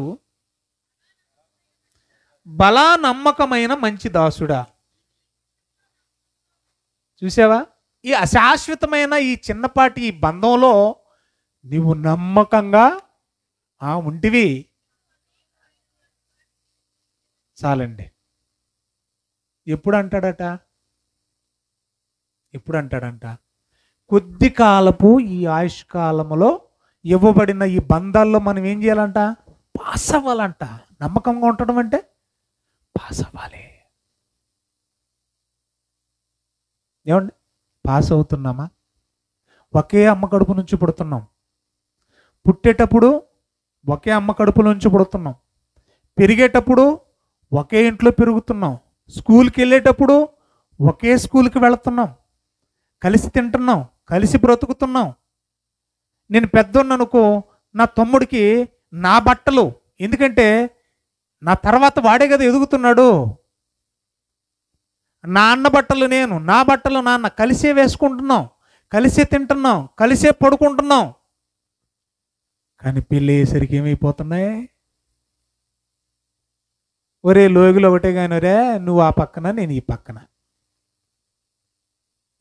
బలా నమ్మకమైన మంచి దాసుడా. చూసావా? ఈ అశాశ్వతమైన ఈ చిన్నపాటి ఈ బంధంలో నీవు నమ్మకంగా ఉంటివి చాలండి. ఎప్పుడు అంటాడంట? కొద్ది కాలపు ఈ ఆయుష్కాలంలో ఇవ్వబడిన ఈ బంధాల్లో మనం ఏం చేయాలంట? పాస్ అవ్వాలంట. నమ్మకంగా ఉండడం అంటే పాస్ అవ్వాలి. ఏమండి, పాస్ అవుతున్నామా? ఒకే అమ్మ కడుపు నుంచి పుడుతున్నాం. పుట్టేటప్పుడు ఒకే అమ్మ కడుపు నుంచి పుడుతున్నాం. పెరిగేటప్పుడు ఒకే ఇంట్లో పెరుగుతున్నాం. స్కూల్కి వెళ్ళేటప్పుడు ఒకే స్కూల్కి వెళుతున్నాం. కలిసి తింటున్నాం, కలిసి బ్రతుకుతున్నాం. నేను పెద్దోన్ననుకో, నా తమ్ముడికి నా బట్టలు, ఎందుకంటే నా తర్వాత వాడే కదా ఎదుగుతున్నాడు. నా అన్న బట్టలు నేను, నా బట్టలు నాన్న, కలిసే వేసుకుంటున్నాం, కలిసే తింటున్నాం, కలిసే పడుకుంటున్నాం. కానీ పెళ్ళి అయ్యేసరికి ఏమైపోతున్నాయి? ఒరే లోగిలో ఒకటే కానీ, ఒరే నువ్వు ఆ పక్కన నేను ఈ పక్కన.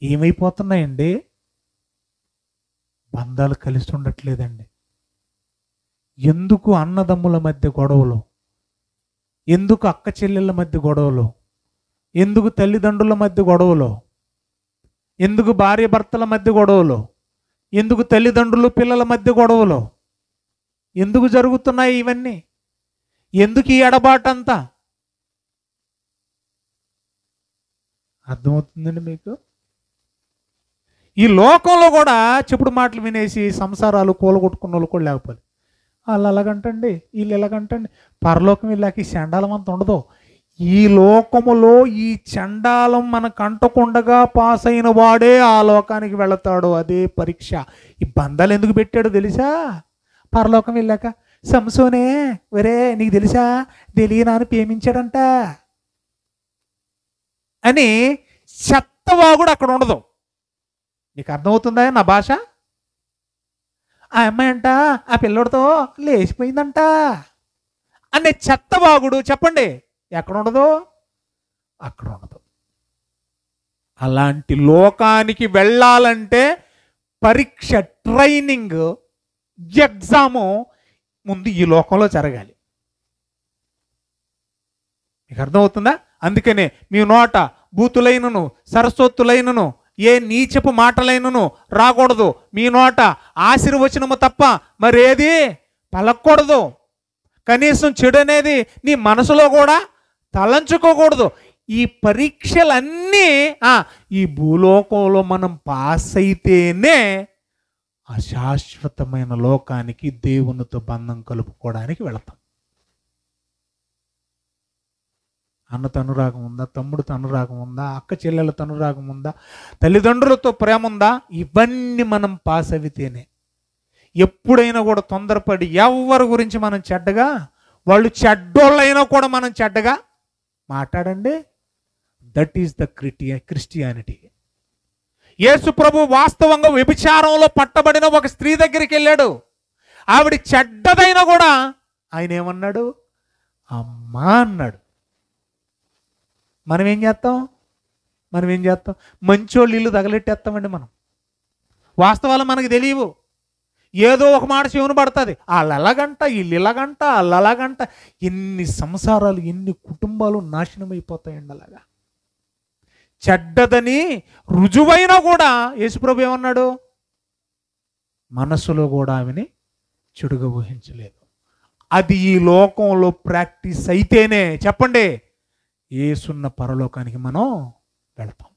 ఏమైపోతున్నాయండి? బంధాలు కలిసి ఉండట్లేదండి. ఎందుకు అన్నదమ్ముల మధ్య గొడవలు? ఎందుకు అక్క చెల్లెళ్ళ మధ్య గొడవలు? ఎందుకు తల్లిదండ్రుల మధ్య గొడవలు? ఎందుకు భార్య భర్తల మధ్య గొడవలు? ఎందుకు తల్లిదండ్రులు పిల్లల మధ్య గొడవలు? ఎందుకు జరుగుతున్నాయి ఇవన్నీ? ఎందుకు ఈ ఎడబాటంతా? అర్థమవుతుందండి మీకు? ఈ లోకంలో కూడా చెప్పుడు మాటలు వినేసి సంసారాలు కూలగొట్టుకున్న వాళ్ళు కూడా లేకపోతే, వాళ్ళు అలాగంటండి, వీళ్ళు ఎలాగంటండి. పరలోకం వీళ్ళకి ఈ చండాలం అంత ఉండదు. ఈ లోకములో ఈ చండాలం మనకు అంటకుండగా పాస్ అయిన వాడే ఆ లోకానికి వెళతాడు. అదే పరీక్ష. ఈ బంధాలు ఎందుకు పెట్టాడో తెలుసా? పరలోకం వెళ్ళాక సంసోనే, ఒరే నీకు తెలుసా, తెలియనాను ప్రేమించాడంట అని చెత్తవాగుడు అక్కడ ఉండదు. నీకు అర్థమవుతుందా నా భాష? ఆ అమ్మాయి అంట ఆ పిల్లోడితో లేచిపోయిందంట అనే చెత్తవాగుడు. చెప్పండి, ఎక్కడ ఉండదు? అక్కడ ఉండదు. అలాంటి లోకానికి వెళ్ళాలంటే పరీక్ష, ట్రైనింగ్, ఎగ్జాము ముందు ఈ లోకంలో జరగాలి. మీకు అర్థమవుతుందా? అందుకనే మీ నోట బూతులైనను సరస్వత్తులైనను ఏ నీచపు మాటలైనను రాకూడదు. మీ నోట ఆశీర్వచనము తప్ప మరేది పలకూడదు. కనీసం చెడు అనేది నీ మనసులో కూడా తలంచుకోకూడదు. ఈ పరీక్షలన్నీ ఈ భూలోకంలో మనం పాస్ అయితేనే అశాశ్వతమైన లోకానికి దేవునితో బంధం కలుపుకోవడానికి వెళతాం. అన్నతో అనురాగం ఉందా? తమ్ముడితో అనురాగం ఉందా? అక్క చెల్లెలతో అనురాగం ఉందా? తల్లిదండ్రులతో ప్రేమ ఉందా? ఇవన్నీ మనం పాస్ అయితేనే. ఎప్పుడైనా కూడా తొందరపడి ఎవరి గురించి మనం చెడ్డగా, వాళ్ళు చెడ్డోళ్ళైనా కూడా మనం చెడ్డగా మాట్లాడండి. That is the Christianity. యేసు ప్రభు వాస్తవంగా వ్యభిచారంలో పట్టబడిన ఒక స్త్రీ దగ్గరికి వెళ్ళాడు. ఆవిడ చెడ్డదైనా కూడా ఆయన ఏమన్నాడు? అమ్మా అన్నాడు. మనం ఏం చేస్తాం? మంచోళ్ళు ఇల్లు తగలెట్టేస్తామండి. మనం వాస్తవాలు మనకు తెలియవు. ఏదో ఒక మాట చెవును పడుతుంది. వాళ్ళు ఎలాగంట, వీళ్ళు ఇలాగంట, వాళ్ళు అలాగంట. ఎన్ని సంసారాలు, ఎన్ని కుటుంబాలు నాశనం అయిపోతాయండి అలాగా. చెడ్డదని రుజువైనా కూడా యేసుప్రభు ఏమన్నాడు? మనసులో కూడా ఆమెని చెడుగా ఊహించలేదు. అది ఈ లోకంలో ప్రాక్టీస్ అయితేనే చెప్పండి యేసున్న పరలోకానికి మనం వెళ్తాం.